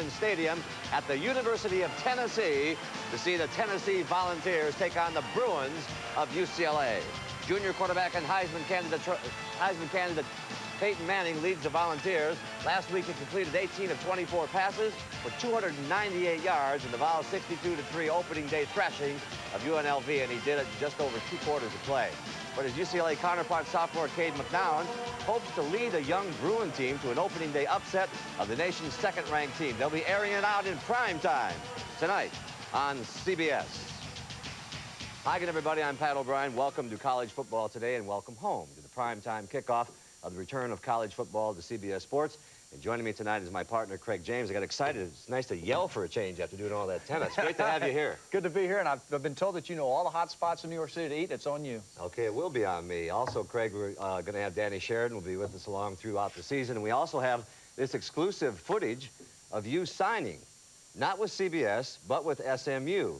Neyland Stadium at the University of Tennessee to see the Tennessee Volunteers take on the Bruins of UCLA. Junior quarterback and Heisman candidate Peyton Manning leads the Volunteers. Last week, he completed 18 of 24 passes for 298 yards in the Vols' 62-3 opening day thrashing of UNLV, and he did it in just over 2 quarters of play. But his UCLA counterpart, sophomore Cade McNown, hopes to lead a young Bruin team to an opening day upset of the nation's second-ranked team. They'll be airing it out in prime time tonight on CBS. Hi again, everybody. I'm Pat O'Brien. Welcome to College Football Today, and welcome home to the primetime kickoff of the return of college football to CBS Sports. And joining me tonight is my partner, Craig James. I got excited. It's nice to yell for a change after doing all that tennis. Great to have you here. Good to be here, and I've been told that you know all the hot spots in New York City to eat. It's on you. Okay, it will be on me. Also, Craig, we're going to have Danny Sheridan will be with us along throughout the season. And we also have this exclusive footage of you signing, not with CBS, but with SMU.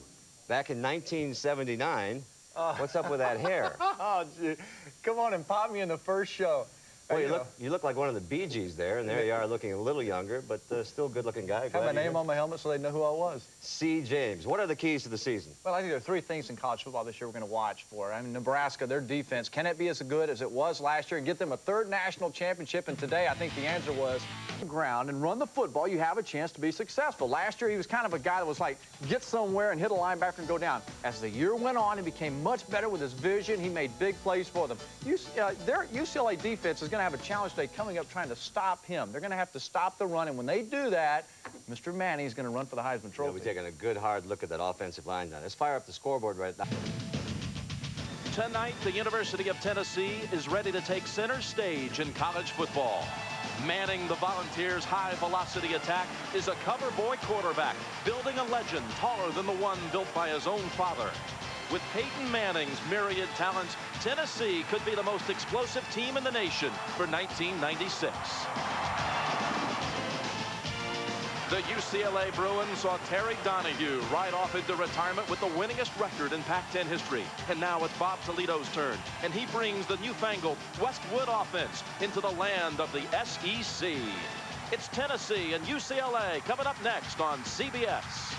Back in 1979. What's up with that hair? Oh, gee. Come on and pop me in the first show. Well, you look like one of the Bee Gees there, and there you are looking a little younger, but still good-looking guy. Have my name on my helmet so they know who I was. C. James. What are the keys to the season? Well, I think there are 3 things in college football this year we're going to watch for. I mean, Nebraska, their defense, can it be as good as it was last year and get them a 3rd national championship? And today, I think the answer was ground and run the football. You have a chance to be successful. Last year, he was kind of a guy that was like, get somewhere and hit a linebacker and go down. As the year went on, he became much better with his vision. He made big plays for them. Their UCLA defense is going to have a challenge today coming up trying to stop him. They're going to have to stop the run, and when they do that, Mr. Manning is going to run for the Heisman Trophy. We're taking a good, hard look at that offensive line now. Let's fire up the scoreboard right now. Tonight, the University of Tennessee is ready to take center stage in college football. Manning the Volunteers' high-velocity attack is a cover boy quarterback, building a legend taller than the one built by his own father. With Peyton Manning's myriad talents, Tennessee could be the most explosive team in the nation for 1996. The UCLA Bruins saw Terry Donahue ride off into retirement with the winningest record in Pac-10 history. And now it's Bob Toledo's turn, and he brings the newfangled Westwood offense into the land of the SEC. It's Tennessee and UCLA coming up next on CBS.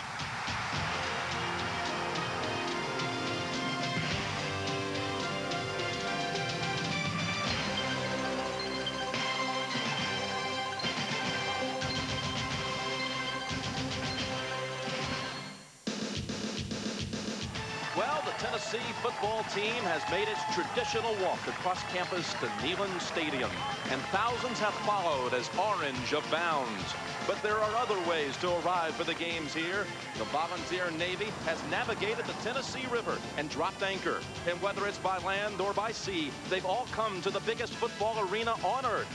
Tennessee football team has made its traditional walk across campus to Neyland Stadium, and thousands have followed as orange abounds. But there are other ways to arrive for the games here. The Volunteer Navy has navigated the Tennessee River and dropped anchor. And whether it's by land or by sea, they've all come to the biggest football arena on earth,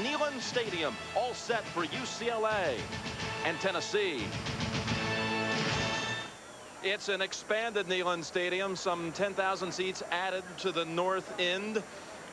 Neyland Stadium, all set for UCLA and Tennessee. It's an expanded Neyland Stadium, some 10,000 seats added to the north end,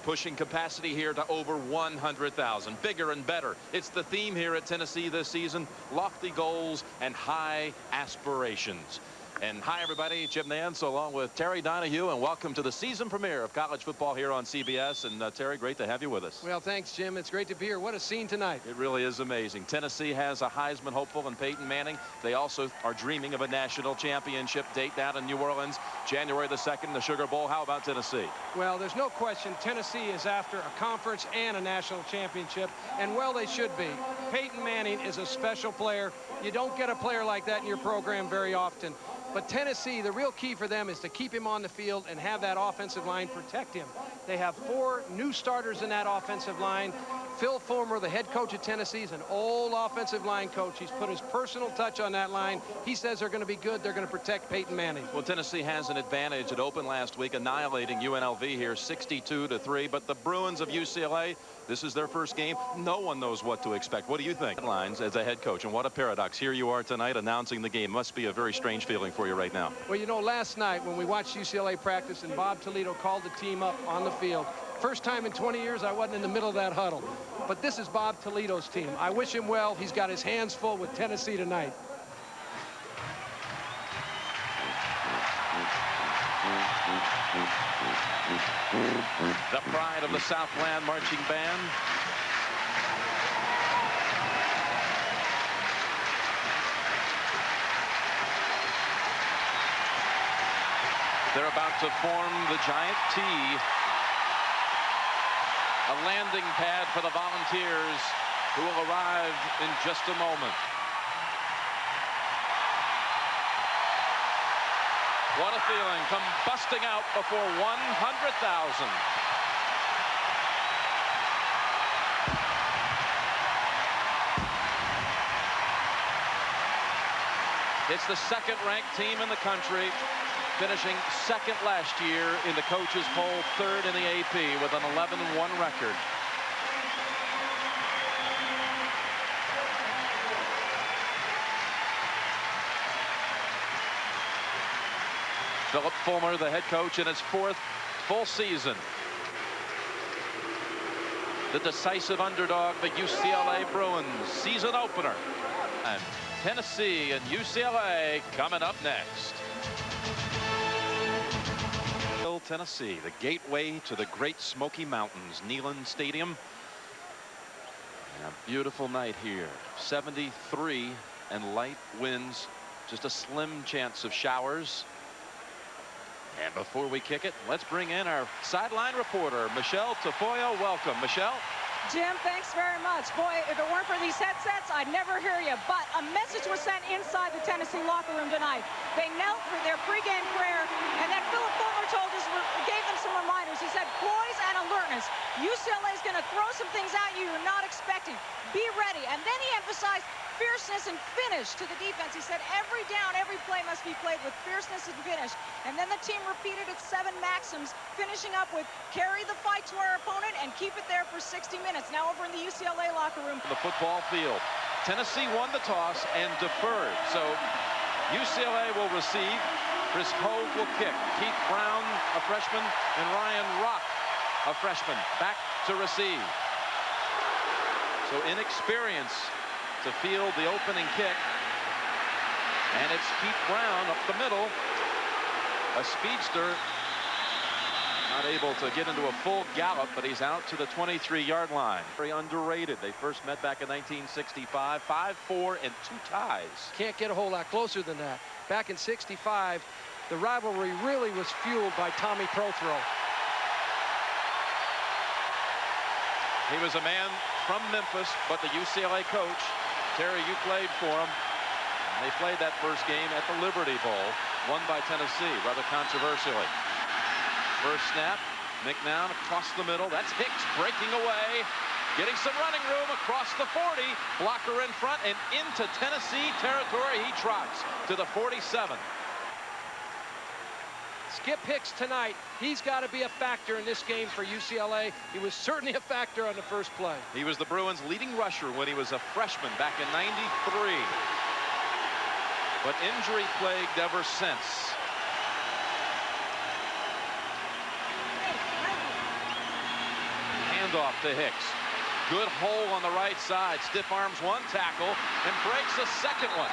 pushing capacity here to over 100,000. Bigger and better. It's the theme here at Tennessee this season, lofty goals and high aspirations. And hi, everybody. Jim Nance along with Terry Donahue, and welcome to the season premiere of college football here on CBS. And Terry, great to have you with us. Well, thanks, Jim. It's great to be here. What a scene tonight. It really is amazing. Tennessee has a Heisman hopeful in Peyton Manning. They also are dreaming of a national championship date down in New Orleans, January the 2nd, the Sugar Bowl. How about Tennessee? Well, there's no question Tennessee is after a conference and a national championship, and well, they should be. Peyton Manning is a special player. You don't get a player like that in your program very often. But Tennessee, the real key for them is to keep him on the field and have that offensive line protect him. They have 4 new starters in that offensive line. Phil Fulmer, the head coach of Tennessee, is an old offensive line coach. He's put his personal touch on that line. He says they're going to be good. They're going to protect Peyton Manning. Well, Tennessee has an advantage. It opened last week, annihilating UNLV here 62-3. But the Bruins of UCLA, this is their first game. No one knows what to expect. What do you think? Headlines as a head coach, and what a paradox. Here you are tonight announcing the game. Must be a very strange feeling for you right now. Well, you know, last night when we watched UCLA practice and Bob Toledo called the team up on the field, first time in 20 years I wasn't in the middle of that huddle. But this is Bob Toledo's team. I wish him well. He's got his hands full with Tennessee tonight. The pride of the Southland Marching Band. They're about to form the giant T. A landing pad for the Volunteers, who will arrive in just a moment. What a feeling, come busting out before 100,000. It's the second-ranked team in the country, finishing second last year in the coaches' poll, third in the AP with an 11-1 record. Philip Fulmer, the head coach, in his fourth full season. The decisive underdog, the UCLA Bruins, season opener. And Tennessee and UCLA coming up next. Tennessee, the gateway to the Great Smoky Mountains, Neyland Stadium. And a beautiful night here. 73 and light winds, just a slim chance of showers. And before we kick it, let's bring in our sideline reporter, Michelle Tafoya. Welcome, Michelle. Jim, thanks very much. Boy, if it weren't for these headsets, I'd never hear you. But a message was sent inside the Tennessee locker room tonight. They knelt for their pregame prayer, and then Philip Fulmer told us, gave them some reminders. He said, poise and alertness. UCLA is going to throw some things at you you're not expecting. Be ready. And then he emphasized fierceness and finish to the defense. He said every down, every play must be played with fierceness and finish. And then the team repeated its 7 maxims, finishing up with carry the fight to our opponent and keep it there for 60 minutes. Now over in the UCLA locker room. The football field. Tennessee won the toss and deferred. So UCLA will receive. Chris Hove will kick. Keith Brown, a freshman, and Ryan Rock, a freshman, back to receive. So inexperience to field the opening kick. And it's Keith Brown up the middle. A speedster, not able to get into a full gallop, but he's out to the 23-yard line. Very underrated. They first met back in 1965. 5-4 and 2 ties. Can't get a whole lot closer than that. Back in '65, the rivalry really was fueled by Tommy Prothro. He was a man from Memphis, but the UCLA coach, Terry Ucla, for him. And they played that first game at the Liberty Bowl, won by Tennessee, rather controversially. First snap, McNown across the middle. That's Hicks breaking away, getting some running room across the 40. Blocker in front and into Tennessee territory. He trots to the 47. Skip Hicks tonight, he's got to be a factor in this game for UCLA. He was certainly a factor on the first play. He was the Bruins' leading rusher when he was a freshman back in '93. But injury plagued ever since. Handoff to Hicks. Good hole on the right side. Stiff arms one tackle and breaks a second one.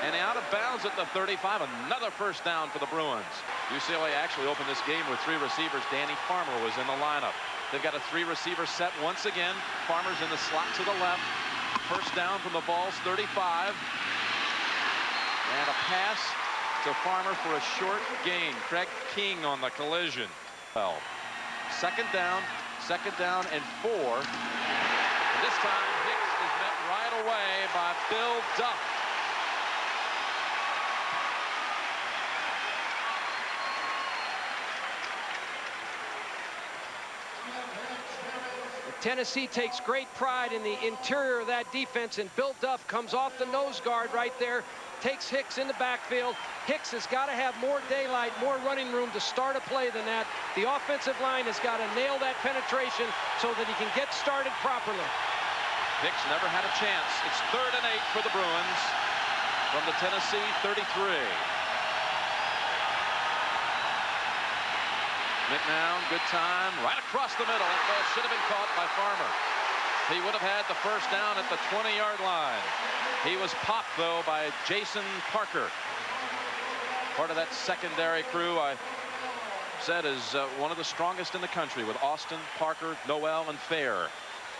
And out of bounds at the 35. Another first down for the Bruins. UCLA actually opened this game with 3 receivers. Danny Farmer was in the lineup. They've got a 3-receiver set once again. Farmer's in the slot to the left. First down from the Vols 35. And a pass to Farmer for a short gain. Craig King on the collision. Well, second down and 4. And this time Hicks is met right away by Bill Duff. Tennessee takes great pride in the interior of that defense, and Bill Duff comes off the nose guard right there, takes Hicks in the backfield. Hicks has got to have more daylight, more running room to start a play than that. The offensive line has got to nail that penetration so that he can get started properly. Hicks never had a chance. It's 3rd and 8 for the Bruins from the Tennessee 33. McNown, good time, right across the middle. That ball should have been caught by Farmer. He would have had the first down at the 20-yard line. He was popped, though, by Jason Parker. Part of that secondary crew, I said, is one of the strongest in the country, with Austin, Parker, Noel, and Fair.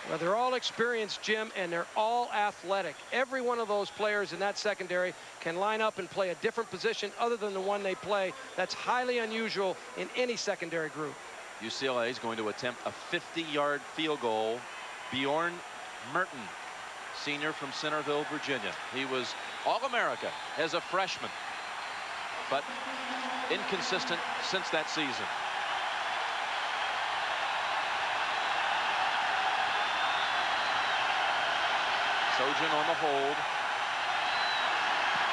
Well, they're all experienced, Jim, and they're all athletic. Every one of those players in that secondary can line up and play a different position other than the one they play. That's highly unusual in any secondary group. UCLA is going to attempt a 50-yard field goal. Bjorn Merton, senior from Centerville, Virginia. He was All-America as a freshman, but inconsistent since that season. Sojan on the hold.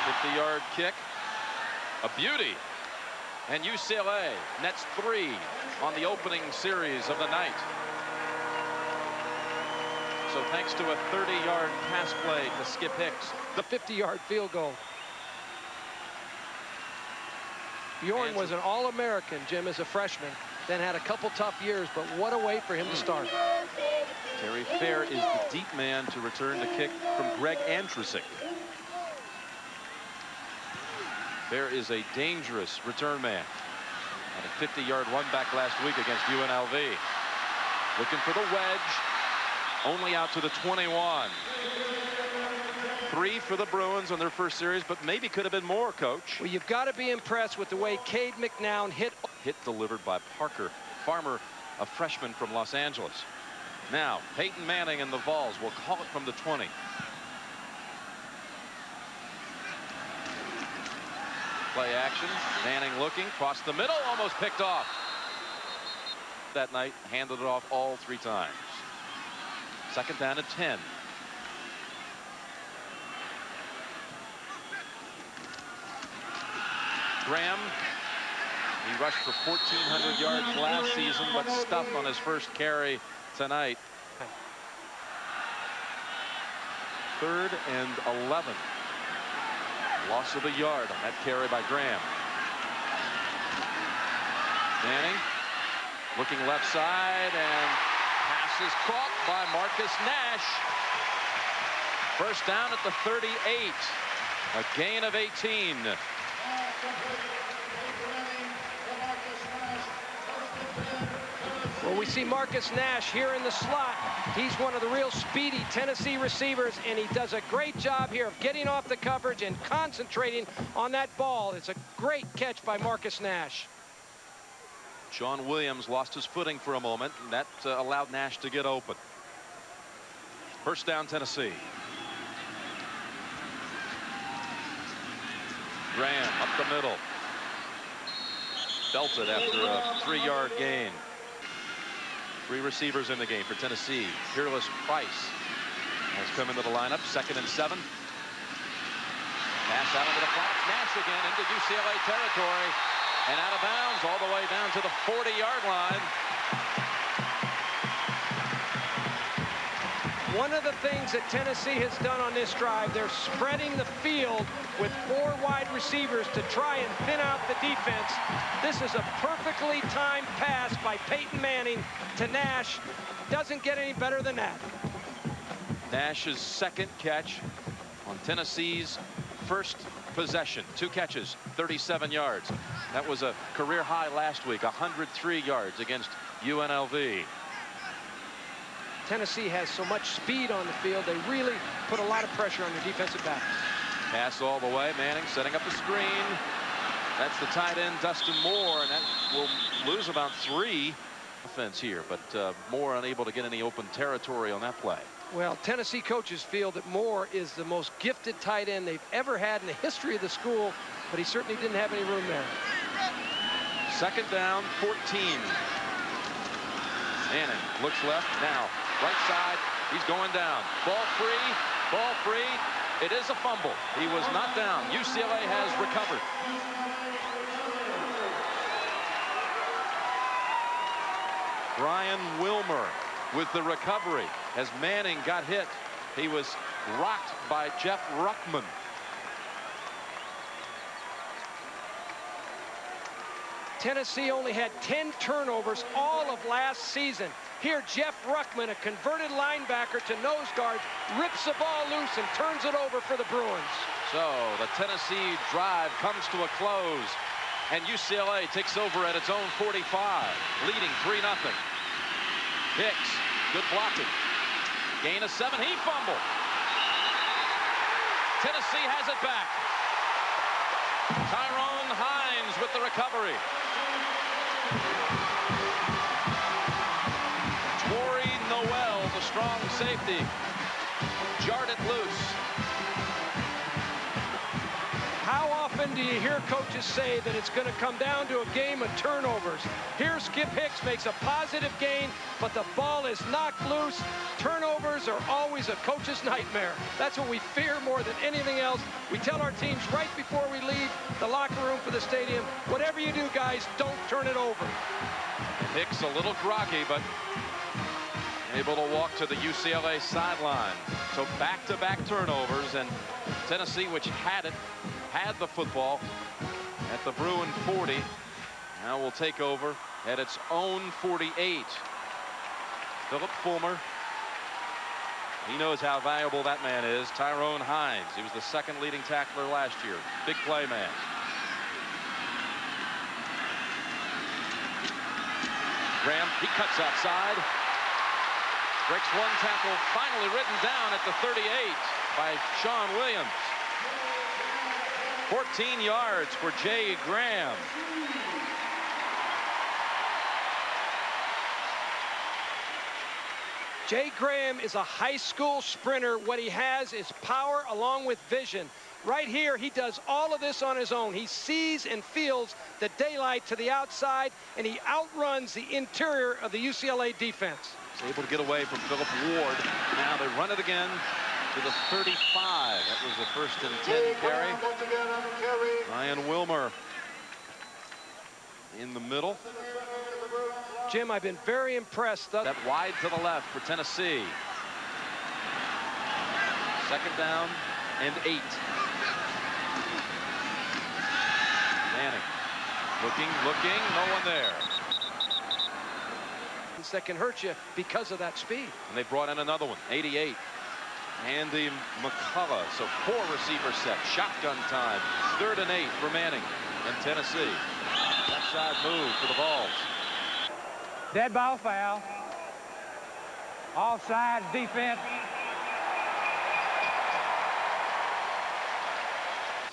50-yard kick. A beauty. And UCLA nets 3 on the opening series of the night. So thanks to a 30-yard pass play to Skip Hicks. The 50-yard field goal. Bjorn was an All-American, Jim, as a freshman, then had a couple tough years, but what a way for him to start. Terry Fair is the deep man to return the kick from Greg Andrusick. Fair is a dangerous return man. Had a 50-yard run back last week against UNLV. Looking for the wedge. Only out to the 21. 3 for the Bruins on their first series, but maybe could have been more, Coach. Well, you've got to be impressed with the way Cade McNown hit. Hit delivered by Parker Farmer, a freshman from Los Angeles. Now, Peyton Manning and the Vols will call it from the 20. Play action. Manning looking, across the middle, almost picked off. That night, handed it off all 3 times. Second down and 10. Graham, he rushed for 1,400 yards last season, but stuffed on his first carry tonight. 3rd and 11. Loss of a yard on that carry by Graham. Manning looking left side, and pass is caught by Marcus Nash. First down at the 38. A gain of 18. Well, we see Marcus Nash here in the slot. He's one of the real speedy Tennessee receivers, and he does a great job here of getting off the coverage and concentrating on that ball. It's a great catch by Marcus Nash. Sean Williams lost his footing for a moment, and that allowed Nash to get open. First down, Tennessee. Graham up the middle. Belted after a 3-yard gain. 3 receivers in the game for Tennessee. Peerless Price has come into the lineup. 2nd and 7. Pass out into the flats. Nash again into UCLA territory. And out of bounds all the way down to the 40-yard line. One of the things that Tennessee has done on this drive, they're spreading the field with 4 wide receivers to try and thin out the defense. This is a perfectly timed pass by Peyton Manning to Nash. Doesn't get any better than that. Nash's 2nd catch on Tennessee's first possession. 2 catches, 37 yards. That was a career high last week, 103 yards against UNLV. Tennessee has so much speed on the field, they really put a lot of pressure on their defensive backs. Pass all the way. Manning setting up the screen. That's the tight end, Dustin Moore, and that will lose about 3 offense here, but Moore unable to get any open territory on that play. Well, Tennessee coaches feel that Moore is the most gifted tight end they've ever had in the history of the school, but he certainly didn't have any room there. 2nd down, 14. Manning looks left now. Right side, he's going down. Ball free. It is a fumble. He was not down. UCLA has recovered. Brian Wilmer with the recovery as Manning got hit. He was rocked by Jeff Ruckman. Tennessee only had 10 turnovers all of last season. Here, Jeff Ruckman, a converted linebacker to nose guard, rips the ball loose and turns it over for the Bruins. So the Tennessee drive comes to a close, and UCLA takes over at its own 45, leading 3-0. Hicks, good blocking. Gain of 7. He fumbled. Tennessee has it back. Tyrone Hines with the recovery. Torrey Noel, the strong safety, jarred it loose. How often do you hear coaches say that it's going to come down to a game of turnovers? Here, Skip Hicks makes a positive gain, but the ball is knocked loose. Turnovers are always a coach's nightmare. That's what we fear more than anything else. We tell our teams right before we leave the locker room for the stadium, whatever you do, guys, don't turn it over. Hicks a little groggy, but able to walk to the UCLA sideline. So back-to-back turnovers, and Tennessee, which had the football at the Bruin 40, now will take over at its own 48. Philip Fulmer, he knows how valuable that man is. Tyrone Hines, he was the second leading tackler last year. Big play man. Graham, he cuts outside. Breaks one tackle, finally written down at the 38 by Sean Williams. 14 yards for Jay Graham. Jay Graham is a high school sprinter. What he has is power along with vision. Right here, he does all of this on his own. He sees and feels the daylight to the outside, and he outruns the interior of the UCLA defense. He's able to get away from Philip Ward. Now they run it again to the 35. That was the 1st and 10 carry. Ryan Wilmer in the middle. Jim, I've been very impressed. That wide to the left for Tennessee. 2nd down and 8. Manning looking, no one there. That can hurt you because of that speed. And they brought in another one, 88. Andy McCullough. So 4 receiver set. Shotgun time. 3rd and 8 for Manning and Tennessee. Left side move for the Vols. Dead ball foul. Offside defense.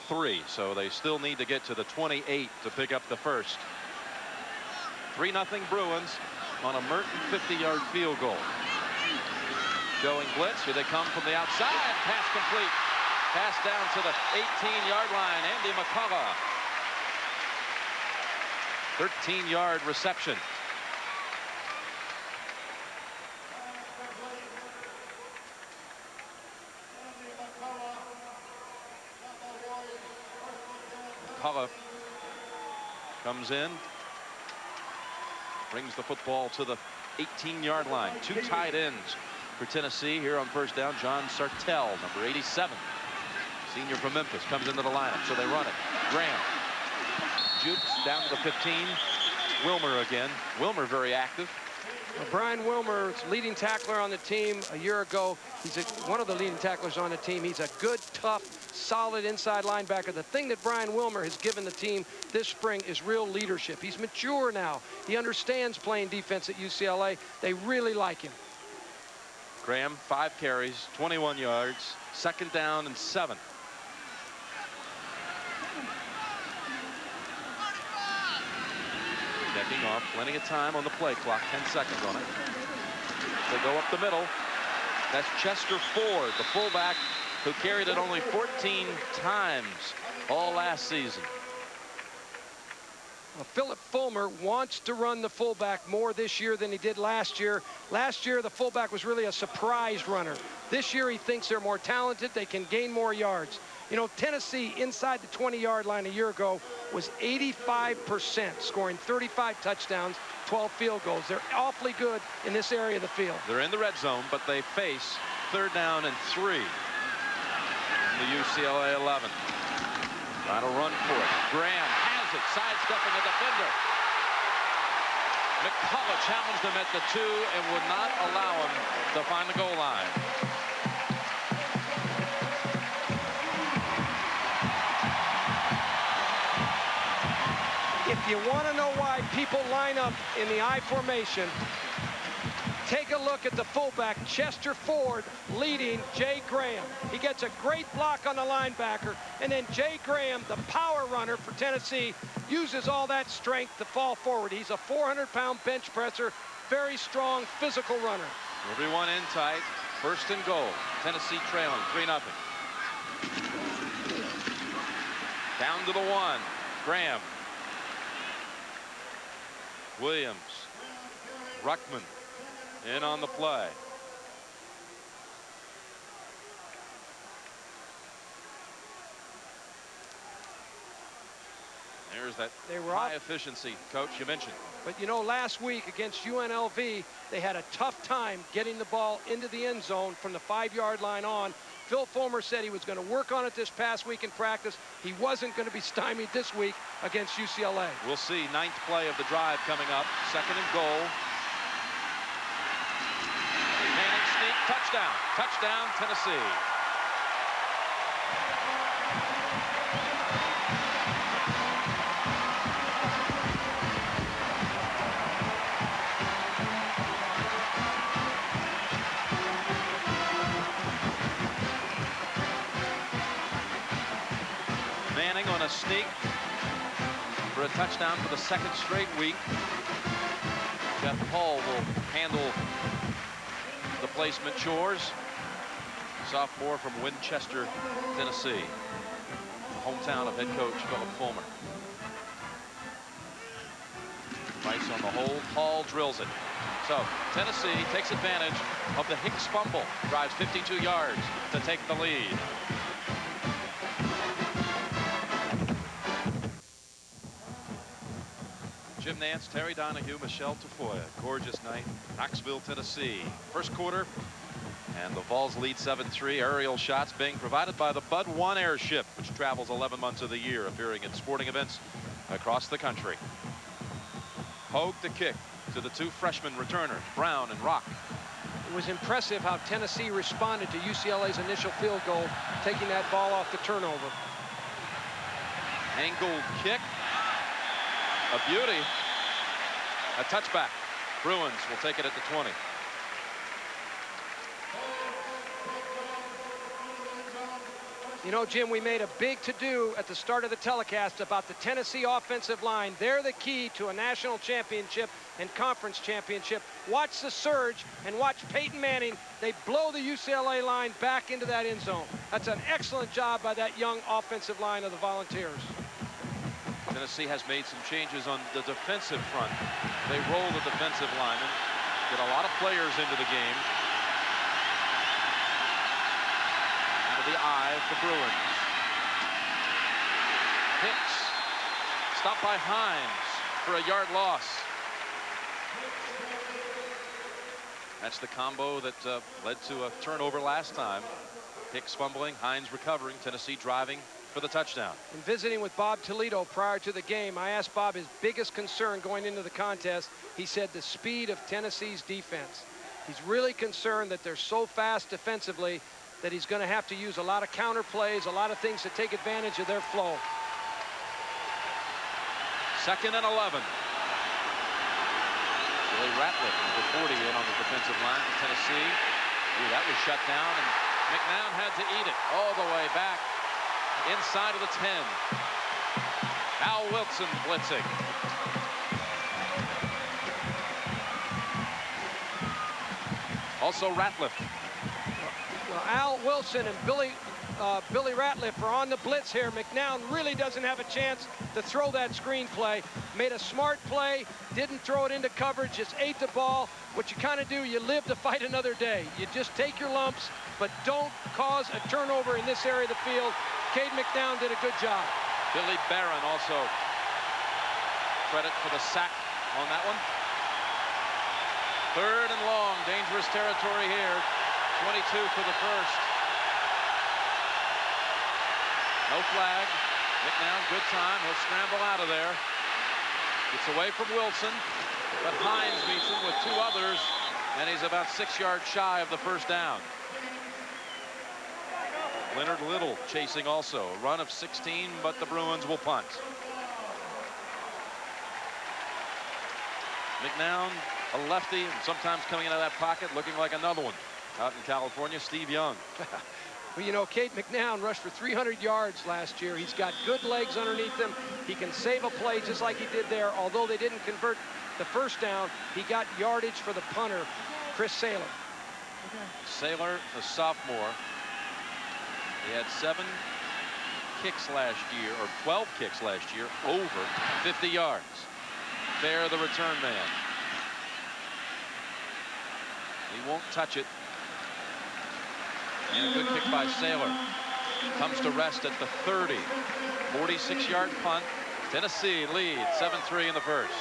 3. So they still need to get to the 28 to pick up the first. 3-0 Bruins on a Merton 50-yard field goal. Showing blitz. Here they come from the outside. Pass complete. Pass down to the 18-yard line. Andy McCullough. 13-yard reception. McCullough comes in. Brings the football to the 18-yard line. 2 tight ends for Tennessee here on 1st down. John Sartell, number 87, senior from Memphis, comes into the lineup. So they run it. Graham jukes down to the 15. Wilmer again. Wilmer very active. Brian Wilmer, leading tackler on the team a year ago. He's one of the leading tacklers on the team. He's a good, tough, solid inside linebacker. The thing that Brian Wilmer has given the team this spring is real leadership. He's mature now. He understands playing defense at UCLA. They really like him. Graham, 5 carries, 21 yards, 2nd down and 7. Checking off, plenty of time on the play clock, 10 seconds on it. They go up the middle. That's Chester Ford, the fullback, who carried it only 14 times all last season. Well, Philip Fulmer wants to run the fullback more this year than he did last year. Last year, the fullback was really a surprise runner. This year, he thinks they're more talented. They can gain more yards. You know, Tennessee, inside the 20-yard line a year ago, was 85%, scoring 35 touchdowns, 12 field goals. They're awfully good in this area of the field. They're in the red zone, but they face 3rd down and 3 in the UCLA 11. Trying to run for it. Graham has it, sidestepping a defender. McCullough challenged him at the 2 and would not allow him to find the goal line. If you want to know why people line up in the I formation, Take a look at the fullback, Chester Ford, leading Jay Graham. He gets a great block on the linebacker, and then Jay Graham, the power runner for Tennessee, uses all that strength to fall forward. He's a 400-pound bench presser, very strong physical runner. Everyone in tight. First and goal. Tennessee trailing 3-0. Down to the 1. Graham. Williams. Ruckman in on the play. There's that high efficiency, Coach, you mentioned. But you know, last week against UNLV, they had a tough time getting the ball into the end zone from the 5-yard line on. Phil Fulmer said he was going to work on it this past week in practice. He wasn't going to be stymied this week against UCLA. We'll see. 9th play of the drive coming up. 2nd and goal. Manning sneak, touchdown. Touchdown, Tennessee. Manning on a sneak for a touchdown for the 2nd straight week. Jeff Paul will handle the placement chores. Sophomore from Winchester, Tennessee, hometown of head coach Philip Fulmer. Rice on the hold. Paul drills it. So Tennessee takes advantage of the Hicks fumble. Drives 52 yards to take the lead. Jim Nance, Terry Donahue, Michelle Tafoya. Gorgeous night, Knoxville, Tennessee. First quarter, and the Vols lead 7-3. Aerial shots being provided by the Bud 1 airship, which travels 11 months of the year, appearing at sporting events across the country. Hogue to kick to the 2 freshman returners, Brown and Rock. It was impressive how Tennessee responded to UCLA's initial field goal, taking that ball off the turnover. Angled kick. A beauty. A touchback. Bruins will take it at the 20. You know, Jim, we made a big to-do at the start of the telecast about the Tennessee offensive line. They're the key to a national championship and conference championship. Watch the surge and watch Peyton Manning. They blow the UCLA line back into that end zone. That's an excellent job by that young offensive line of the Volunteers. Tennessee has made some changes on the defensive front. They roll the defensive linemen, get a lot of players into the game. Into the eye of the Bruins. Hicks stopped by Hines for a yard loss. That's the combo that led to a turnover last time. Hicks fumbling, Hines recovering, Tennessee driving for the touchdown. In visiting with Bob Toledo prior to the game, I asked Bob his biggest concern going into the contest. He said the speed of Tennessee's defense. He's really concerned that they're so fast defensively that he's going to have to use a lot of counter plays, a lot of things to take advantage of their flow. 2nd and 11. Billy Ratliff, the 40 in on the defensive line for Tennessee. Ooh, that was shut down, and McNown had to eat it all the way back inside of the 10. Al Wilson blitzing. Also Ratliff. Well, Al Wilson and Billy Ratliff are on the blitz here. McNown really doesn't have a chance to throw that screen play. Made a smart play, didn't throw it into coverage, just ate the ball. What you kind of do, you live to fight another day. You just take your lumps, but don't cause a turnover in this area of the field. Cade McNown did a good job. Billy Barron also credit for the sack on that one. 3rd and long, dangerous territory here. 22 for the first. No flag. McNown, good time. He'll scramble out of there. Gets away from Wilson, but Hines meets him with 2 others, and he's about 6 yards shy of the first down. Leonard Little chasing also. A run of 16, but the Bruins will punt. McNown A lefty, and sometimes coming out of that pocket looking like another one. Out in California, Steve Young. Well, you know, Cade McNown rushed for 300 yards last year. He's got good legs underneath him. He can save a play just like he did there. Although they didn't convert the first down, he got yardage for the punter, Chris Saylor. Saylor, the sophomore. He had 7 kicks last year, or 12 kicks last year, over 50 yards. Fair, the return man. He won't touch it. And a good kick by Saylor. Comes to rest at the 30. 46-yard punt. Tennessee leads 7-3 in the first.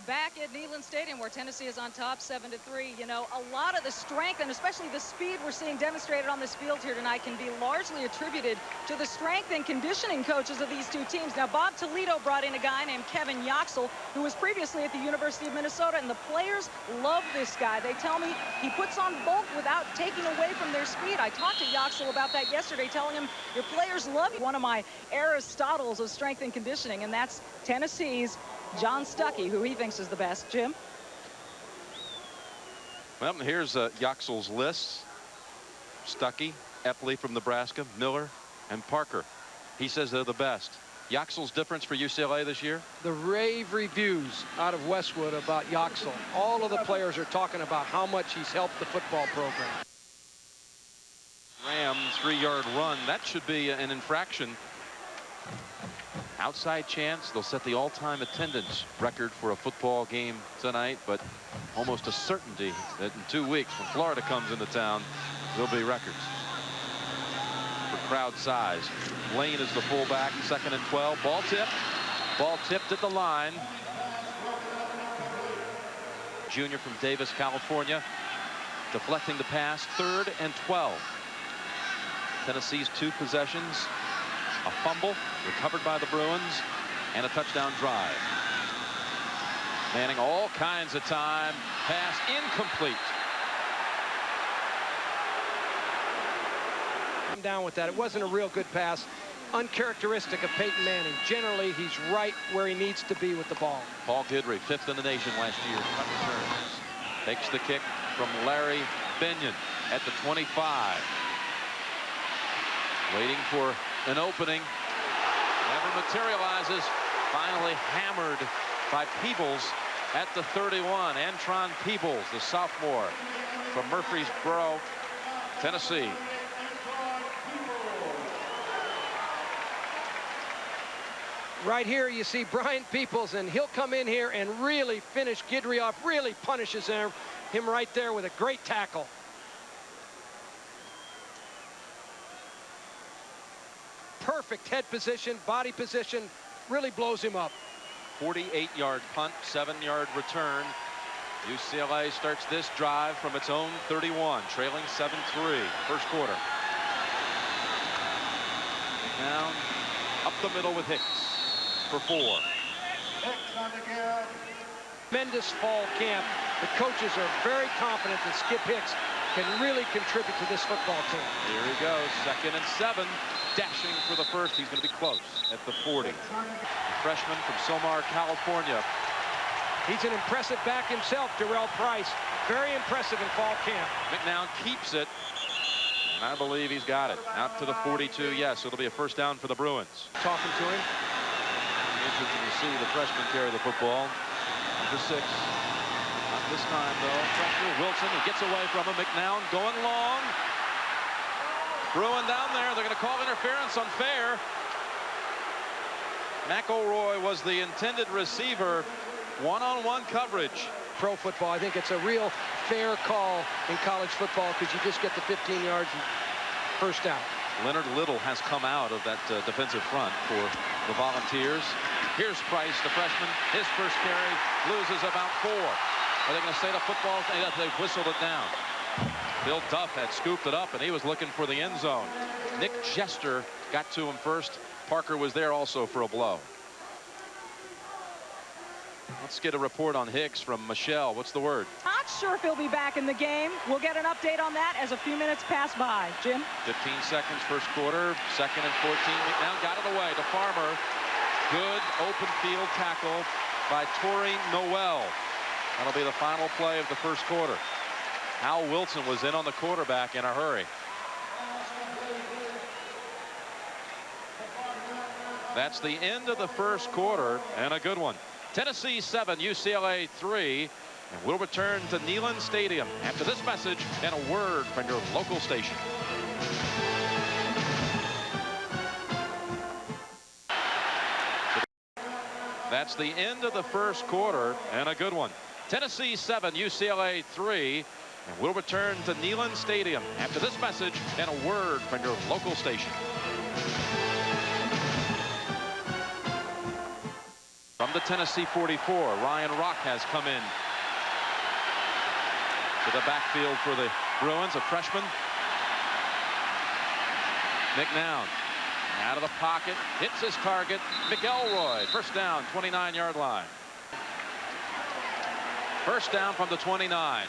Back at Neyland Stadium, where Tennessee is on top 7-3. You know, a lot of the strength and especially the speed we're seeing demonstrated on this field here tonight can be largely attributed to the strength and conditioning coaches of these two teams. Now, Bob Toledo brought in a guy named Kevin Ucla, who was previously at the University of Minnesota, and the players love this guy. They tell me he puts on bulk without taking away from their speed. I talked to Ucla about that yesterday, telling him your players love you. One of my Aristotles of strength and conditioning, and that's Tennessee's John Stuckey, who he thinks is the best. Jim? Well, here's Ucla's list. Stuckey, Epley from Nebraska, Miller, and Parker. He says they're the best. Ucla's difference for UCLA this year? The rave reviews out of Westwood about Ucla. All of the players are talking about how much he's helped the football program. Ram 3-yard run. That should be an infraction. Outside chance. They'll set the all-time attendance record for a football game tonight, but almost a certainty that in 2 weeks when Florida comes into town, there'll be records for crowd size. Lane is the fullback. 2nd and 12. Ball tip. Ball tipped at the line. Junior from Davis, California, deflecting the pass. 3rd and 12. Tennessee's 2 possessions. A fumble recovered by the Bruins and a touchdown drive. Manning all kinds of time. Pass incomplete. I'm down with that. It wasn't a real good pass. Uncharacteristic of Peyton Manning. Generally, he's right where he needs to be with the ball. Paul Guidry, 5th in the nation last year. Punt returns. Takes the kick from Larry Benyon at the 25. Waiting for an opening. Never materializes. Finally hammered by Peebles at the 31. Antron Peebles, the sophomore from Murfreesboro, Tennessee. Right here you see Brian Peebles, and he'll come in here and really finish Guidry off, really punishes him right there with a great tackle. Perfect head position, body position, really blows him up. 48-yard punt, 7-yard return. UCLA starts this drive from its own 31, trailing 7-3, first quarter. Down, up the middle with Hicks for 4. Tremendous fall camp. The coaches are very confident that Skip Hicks can really contribute to this football team. Here he goes, 2nd and 7. Dashing for the first. He's going to be close at the 40. The freshman from Somar, California. He's an impressive back himself, Darrell Price. Very impressive in fall camp. McNown keeps it, and I believe he's got it. Out to the 42. Yes, it'll be a first down for the Bruins. Talking to him. Interesting to see the freshman carry the football. Number 6. Not this time, though. Pressure. Wilson, he gets away from him. McNown going long. Bruin down there. They're going to call interference unfair. McElroy was the intended receiver. One-on-one coverage. Pro football, I think it's a real fair call in college football because you just get the 15 yards and first down. Leonard Little has come out of that defensive front for the Volunteers. Here's Price, the freshman. His first carry loses about 4. Are they going to say the football? They've whistled it down. Bill Duff had scooped it up, and he was looking for the end zone. Nick Jester got to him first. Parker was there also for a blow. Let's get a report on Hicks from Michelle. What's the word? Not sure if he'll be back in the game. We'll get an update on that as a few minutes pass by. Jim? 15 seconds first quarter, second and 14. McNown got it away to Farmer. Good open field tackle by Torrey Noel. That'll be the final play of the first quarter. Hal Wilson was in on the quarterback in a hurry. That's the end of the first quarter, and a good one. Tennessee 7, UCLA 3. And we'll return to Neyland Stadium after this message and a word from your local station. That's the end of the first quarter, and a good one. Tennessee 7, UCLA 3. And we'll return to Neyland Stadium after this message and a word from your local station. From the Tennessee 44, Ryan Rock has come in to the backfield for the Bruins, a freshman. McNown out of the pocket, hits his target. McElroy, first down, 29-yard line. First down from the 29.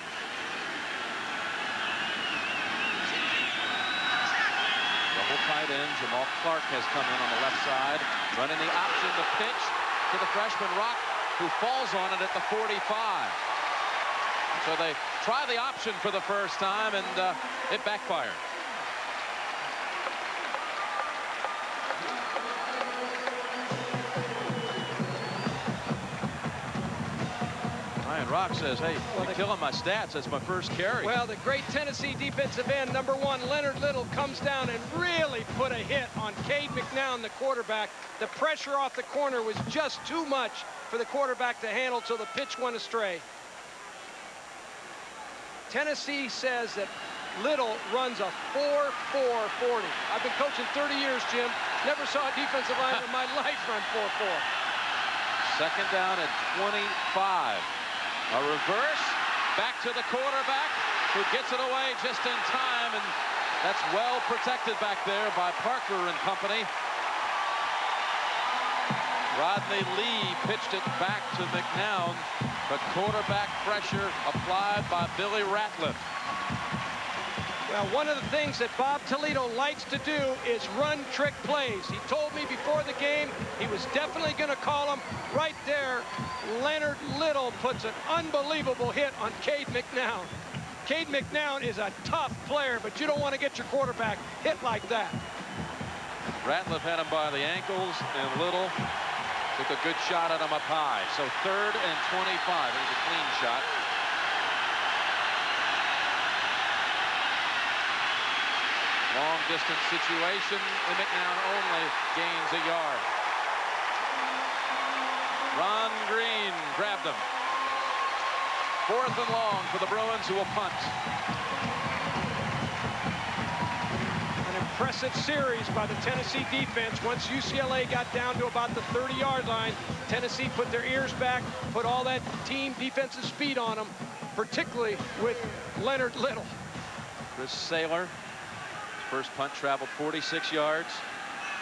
Double tight end, Jamal Clark has come in on the left side, running the option, the pitch to the freshman Rock, who falls on it at the 45. So they try the option for the first time, and it backfired. Ryan Rock says, hey, you're killing my stats. That's my first carry. Well, the great Tennessee defensive end, #1, Leonard Little, comes down and really put a hit on Cade McNown, the quarterback. The pressure off the corner was just too much for the quarterback to handle, so the pitch went astray. Tennessee says that Little runs a 4-4-40. I've been coaching 30 years, Jim. Never saw a defensive lineman in my life run 4-4. Second down at 25. A reverse, back to the quarterback, who gets it away just in time, and that's well protected back there by Parker and company. Rodney Lee pitched it back to McNown, but quarterback pressure applied by Billy Ratliff. Well, one of the things that Bob Toledo likes to do is run trick plays. He told me before the game he was definitely going to call them. Right there, Leonard Little puts an unbelievable hit on Cade McNown. Cade McNown is a tough player, but you don't want to get your quarterback hit like that. Ratliff had him by the ankles, and Little took a good shot at him up high. So 3rd and 25. It was a clean shot. Long distance situation, and McNown only gains a yard. Ron Green grabbed him. 4th and long for the Bruins, who will punt. An impressive series by the Tennessee defense. Once UCLA got down to about the 30-yard line, Tennessee put their ears back, put all that team defensive speed on them, particularly with Leonard Little. Chris Saylor. First punt traveled 46 yards.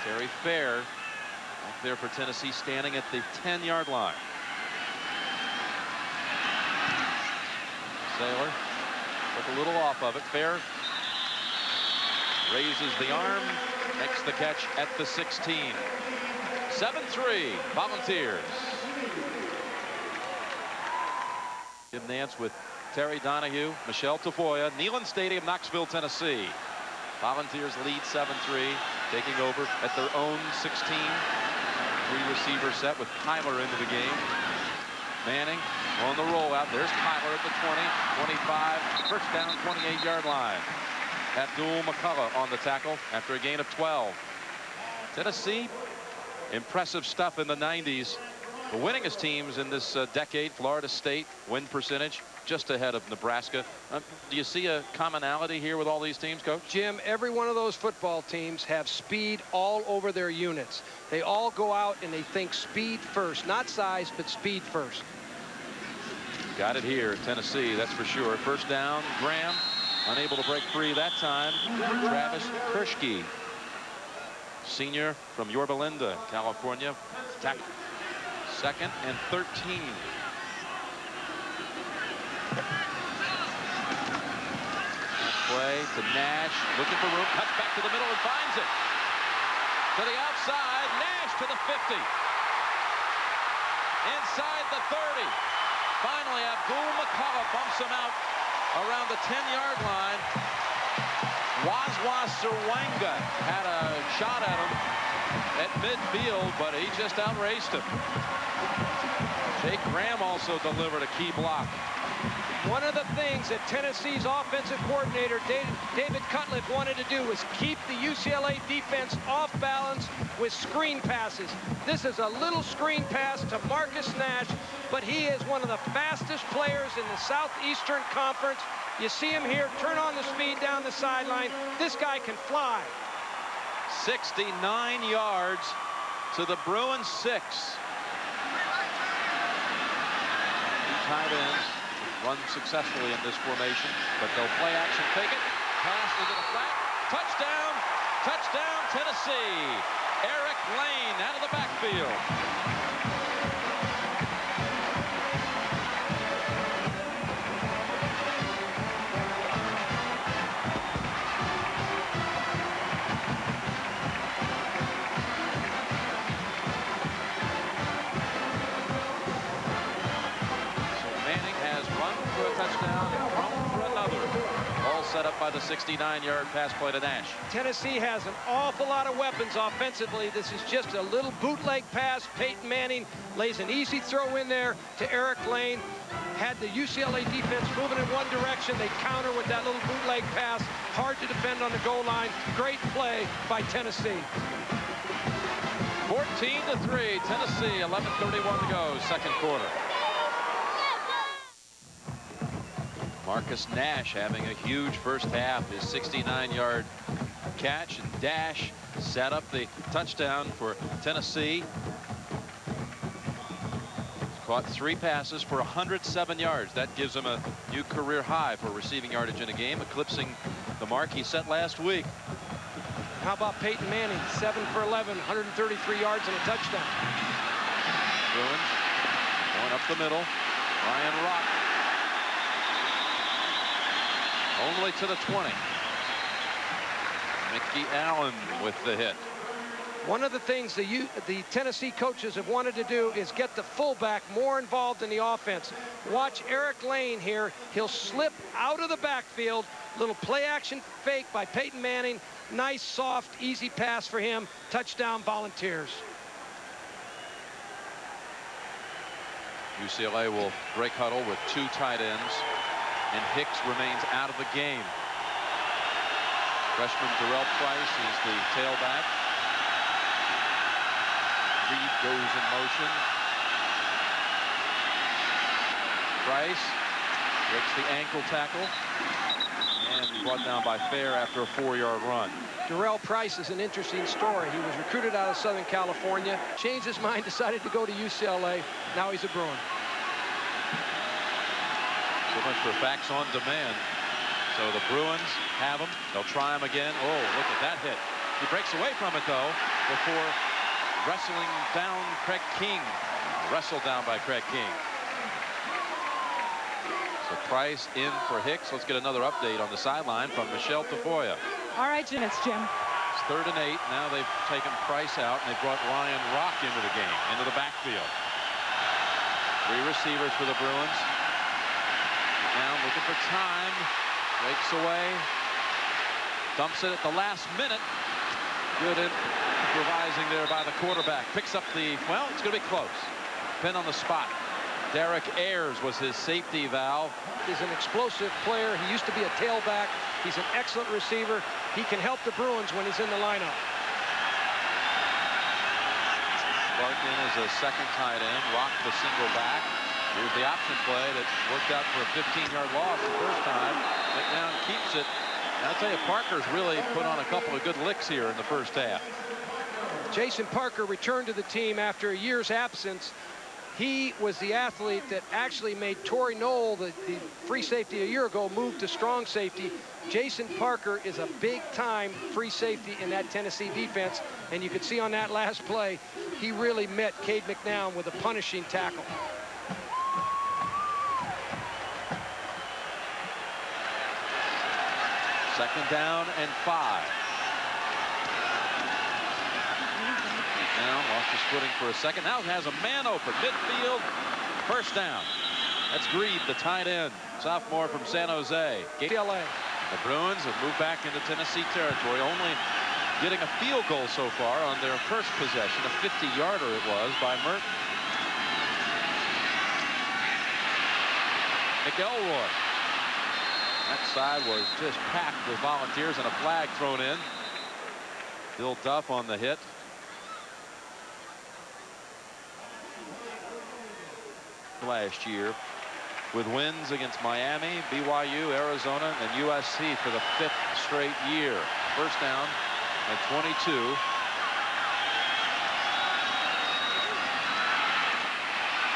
Terry Fair back there for Tennessee, standing at the 10-yard line. Saylor took a little off of it. Fair raises the arm, makes the catch at the 16. 7-3 Volunteers. Jim Nance with Terry Donahue, Michelle Tafoya, Neyland Stadium, Knoxville, Tennessee. Volunteers lead 7-3, taking over at their own 16. 3-receiver set with Kyler into the game. Manning on the rollout. There's Kyler at the 20, 25, first down, 28-yard line. Abdul McCullough on the tackle after a gain of 12. Tennessee, impressive stuff in the 90s. The winningest teams in this decade, Florida State, win percentage just ahead of Nebraska. Do you see a commonality here with all these teams, Coach? Jim, every one of those football teams have speed all over their units. They all go out and they think speed first, not size, but speed first. Got it here, Tennessee, that's for sure. First down, Graham, unable to break free that time. Travis Kershke, senior from Yorba Linda, California. Second and 13. to Nash, looking for room, cuts back to the middle and finds it. To the outside, Nash to the 50. Inside the 30. Finally, Abdul McCullough bumps him out around the 10-yard line. Wazwa Sirwanga had a shot at him at midfield, but he just outraced him. Jake Graham also delivered a key block. One of the things that Tennessee's offensive coordinator, David Cutcliffe, wanted to do was keep the UCLA defense off balance with screen passes. This is a little screen pass to Marcus Nash, but he is one of the fastest players in the Southeastern Conference. You see him here, turn on the speed down the sideline. This guy can fly. 69 yards to the Bruins 6. Tight ends run successfully in this formation, but they'll play action, take it, pass into the flat, touchdown, touchdown Tennessee. Eric Lane out of the backfield. Set up by the 69-yard pass play to Nash. Tennessee has an awful lot of weapons offensively. This is just a little bootleg pass. Peyton Manning lays an easy throw in there to Eric Lane. Had the UCLA defense moving in one direction, they counter with that little bootleg pass. Hard to defend on the goal line. Great play by Tennessee. 14-3, Tennessee, 11:31 to go, second quarter. Marcus Nash having a huge first half. His 69-yard catch and dash set up the touchdown for Tennessee. He's caught 3 passes for 107 yards. That gives him a new career high for receiving yardage in a game, eclipsing the mark he set last week. How about Peyton Manning? 7 for 11, 133 yards and a touchdown. Bruins going up the middle. Ryan Rock only to the 20. Mickey Allen with the hit. One of the things the Tennessee coaches have wanted to do is get the fullback more involved in the offense. Watch Eric Lane here. He'll slip out of the backfield. Little play action fake by Peyton Manning. Nice, soft, easy pass for him. Touchdown Volunteers. UCLA will break huddle with 2 tight ends. And Hicks remains out of the game. Freshman Darrell Price is the tailback. Reed goes in motion. Price breaks the ankle tackle and brought down by Fair after a 4-yard run. Darrell Price is an interesting story. He was recruited out of Southern California, changed his mind, decided to go to UCLA. Now he's a Bruin. So much for facts on demand. So the Bruins have him. They'll try him again. Oh, look at that hit. He breaks away from it, though, before wrestling down Craig King. Wrestled down by Craig King. So Price in for Hicks. Let's get another update on the sideline from Michelle Tafoya. All right, Jim, it's Jim. It's 3rd and 8. Now they've taken Price out, and they brought Ryan Rock into the game, into the backfield. 3 receivers for the Bruins. Now looking for time, breaks away, dumps it at the last minute. Good improvising there by the quarterback. Picks up the, well, it's going to be close. Pin on the spot. Derek Ayers was his safety valve. He's an explosive player. He used to be a tailback. He's an excellent receiver. He can help the Bruins when he's in the lineup. Larkin is a second tight end. Rock the single back. Here's the option play that worked out for a 15-yard loss the first time. McNown keeps it. And I'll tell you, Parker's really put on a couple of good licks here in the first half. Jason Parker returned to the team after a year's absence. He was the athlete that actually made Torrey Knoll, the free safety a year ago, move to strong safety. Jason Parker is a big-time free safety in that Tennessee defense. And you could see on that last play, he really met Cade McNown with a punishing tackle. Second down and 5. Now lost his footing for a second. Now has a man open midfield. First down. That's Greed, the tight end, sophomore from San Jose. UCLA. The Bruins have moved back into Tennessee territory, only getting a field goal so far on their first possession. A 50-yarder it was by Merton. McElroy. That side was just packed with Volunteers and a flag thrown in. Bill Duff on the hit. Last year with wins against Miami, BYU, Arizona, and USC for the 5th straight year. First down at 22.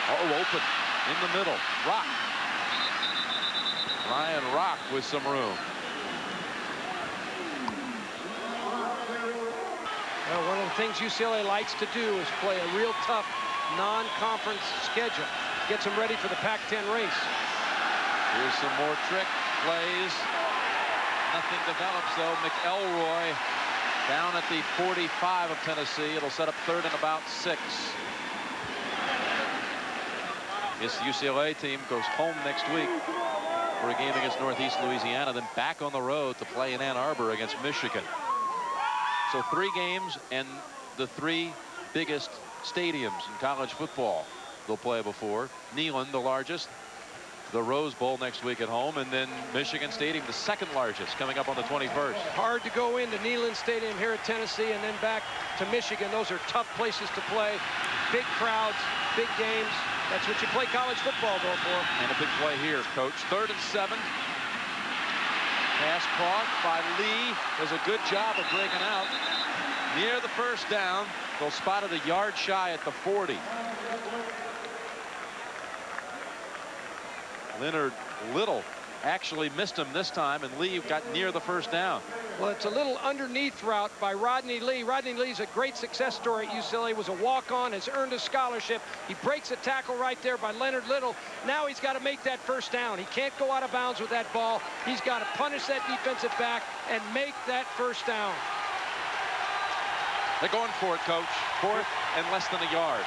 Oh, open in the middle. Rock. Ryan Rock with some room. Well, one of the things UCLA likes to do is play a real tough non-conference schedule. Gets them ready for the Pac-10 race. Here's some more trick plays. Nothing develops, though. McElroy down at the 45 of Tennessee. It'll set up 3rd and about 6. This UCLA team goes home next week for a game against Northeast Louisiana, then back on the road to play in Ann Arbor against Michigan. So 3 games and the 3 biggest stadiums in college football they'll play before. Neyland, the largest, the Rose Bowl next week at home, and then Michigan Stadium, the 2nd largest, coming up on the 21st. Hard to go into Neyland Stadium here at Tennessee and then back to Michigan. Those are tough places to play. Big crowds, big games. That's what you play college football, though, for. And a big play here, Coach. 3rd and 7. Pass caught by Lee. Does a good job of breaking out. Near the first down. They'll spot it a yard shy at the 40. Leonard Little actually missed him this time, and Lee got near the first down. Well, it's a little underneath route by Rodney Lee. Rodney Lee's a great success story at UCLA. Was a walk-on, has earned a scholarship. He breaks a tackle right there by Leonard Little. Now he's got to make that first down. He can't go out of bounds with that ball. He's got to punish that defensive back and make that first down. They're going for it, Coach. 4th and less than a yard.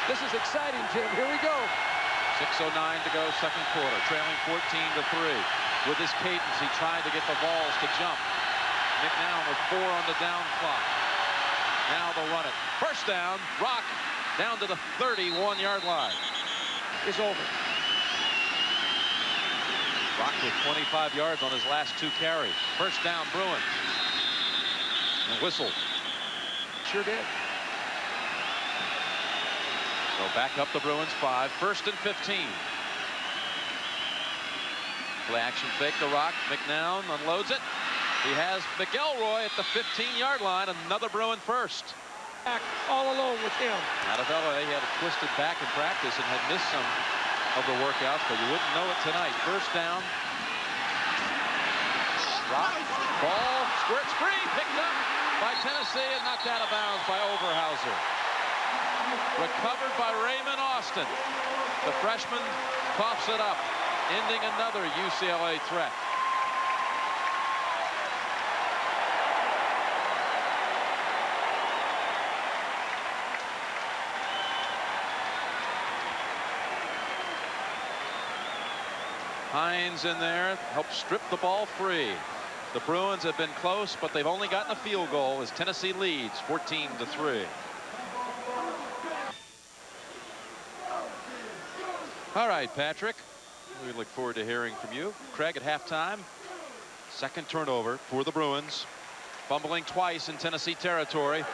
This is exciting, Jim. Here we go. 6:09 to go, 2nd quarter. Trailing 14-3. With his cadence, he tried to get the balls to jump. McNown with 4 on the down clock. Now they'll run it. First down. Rock down to the 31-yard line. Is over. Rock with 25 yards on his last 2 carries. First down, Bruins. And whistled. Sure did. So back up the Bruins 5. 1st and 15. Play action fake to Rock. McNown unloads it. He has McElroy at the 15-yard line. Another Bruin first. Back all alone with him. Out of LA, he had a twisted back in practice and had missed some of the workouts, but you wouldn't know it tonight. First down. Rock. Ball squirts free. Picked up by Tennessee and knocked out of bounds by Overhauser. Recovered by Raymond Austin. The freshman coughs it up, ending another UCLA threat. Hines in there helps strip the ball free. The Bruins have been close, but they've only gotten a field goal as Tennessee leads 14-3. All right, Patrick, we look forward to hearing from you. Craig at halftime. 2nd turnover for the Bruins. Fumbling twice in Tennessee territory.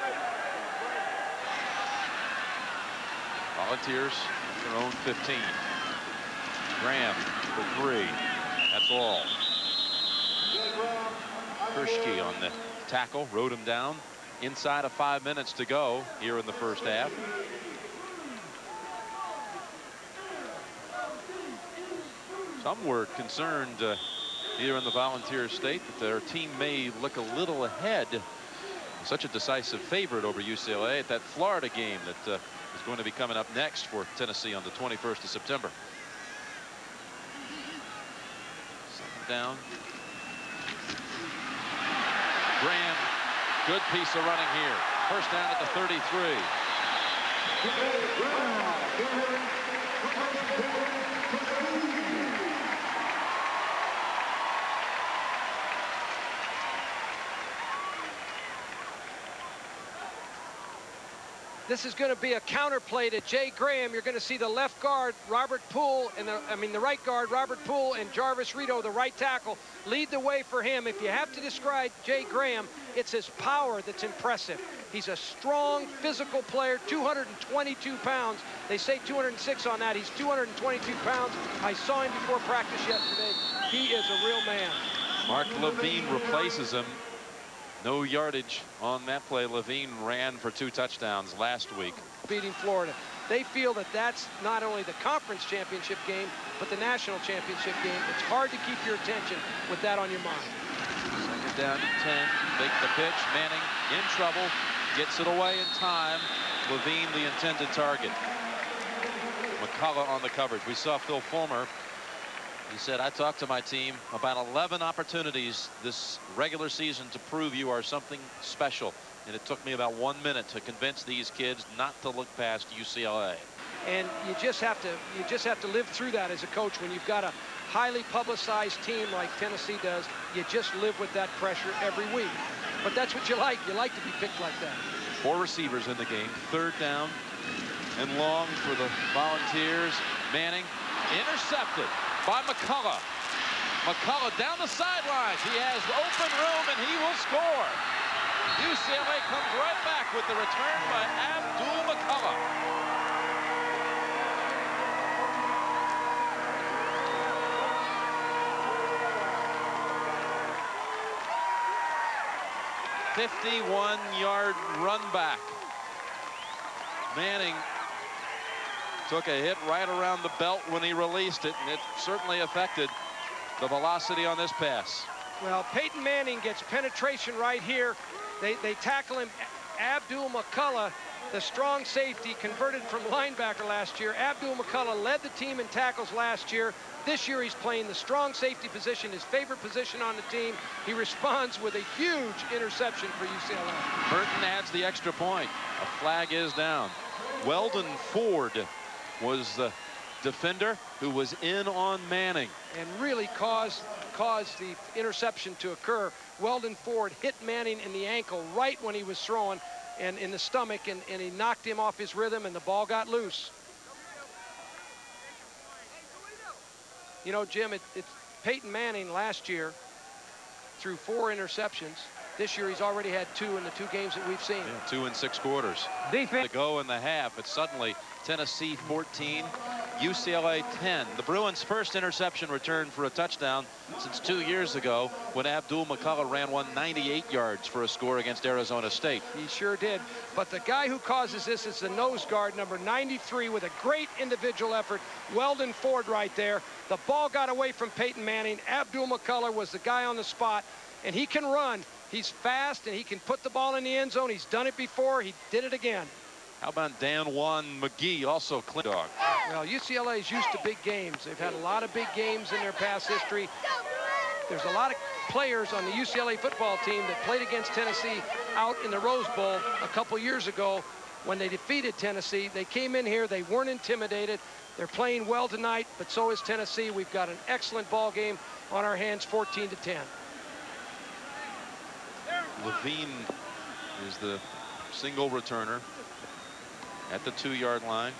Volunteers their own 15. Graham for 3. That's all. Kershke on the tackle, rode him down inside of 5 minutes to go here in the first half. Some were concerned here in the Volunteer state that their team may look a little ahead. Such a decisive favorite over UCLA at that Florida game that is going to be coming up next for Tennessee on the 21st of September. 2nd down. Graham, good piece of running here. First down at the 33. This is going to be a counterplay to Jay Graham. You're going to see the left guard, Robert Poole, and the right guard, Robert Poole, and Jarvis Rito, the right tackle, lead the way for him. If you have to describe Jay Graham, it's his power that's impressive. He's a strong, physical player, 222 pounds. They say 206 on that. He's 222 pounds. I saw him before practice yesterday. He is a real man. Mark Levine replaces him. No yardage on that play. Levine ran for 2 touchdowns last week. Beating Florida. They feel that that's not only the conference championship game, but the national championship game. It's hard to keep your attention with that on your mind. Second down to 10. Make the pitch. Manning in trouble. Gets it away in time. Levine the intended target. McCullough on the coverage. We saw Phil Fulmer. He said, I talked to my team about 11 opportunities this regular season to prove you are something special. And it took me about 1 minute to convince these kids not to look past UCLA. And you just have to live through that as a coach. When you've got a highly publicized team like Tennessee does, you just live with that pressure every week. But that's what you like. You like to be picked like that. 4 receivers in the game. Third down and long for the Volunteers. Manning intercepted by McCullough. McCullough down the sidelines. He has open room and he will score. UCLA comes right back with the return by Abdul McCullough. "51-yard run back." Manning took a hit right around the belt when he released it, and it certainly affected the velocity on this pass. Well, Peyton Manning gets penetration right here. They tackle him. Abdul McCullough, the strong safety, converted from linebacker last year. Abdul McCullough led the team in tackles last year. This year he's playing the strong safety position, his favorite position on the team. He responds with a huge interception for UCLA. Burton adds the extra point. A flag is down. Weldon Ford was the defender who was in on Manning. And really caused the interception to occur. Weldon Ford hit Manning in the ankle right when he was throwing, and in the stomach, and he knocked him off his rhythm, and the ball got loose. You know, Jim, it's Peyton Manning last year threw 4 interceptions. This year he's already had 2 in the 2 games that we've seen. Yeah, 2 in 6 quarters. Defense. To go in the half, it's suddenly Tennessee 14, UCLA 10. The Bruins' first interception return for a touchdown since 2 years ago when Abdul McCullough ran one 98 yards for a score against Arizona State. He sure did. But the guy who causes this is the nose guard, number 93, with a great individual effort. Weldon Ford right there. The ball got away from Peyton Manning. Abdul McCullough was the guy on the spot, and he can run. He's fast, and he can put the ball in the end zone. He's done it before. He did it again. How about Dan Juan McGee, also clean dog? Well, UCLA is used to big games. They've had a lot of big games in their past history. There's a lot of players on the UCLA football team that played against Tennessee out in the Rose Bowl a couple years ago when they defeated Tennessee. They came in here. They weren't intimidated. They're playing well tonight, but so is Tennessee. We've got an excellent ball game on our hands, 14-10. Levine is the single returner at the 2-yard line.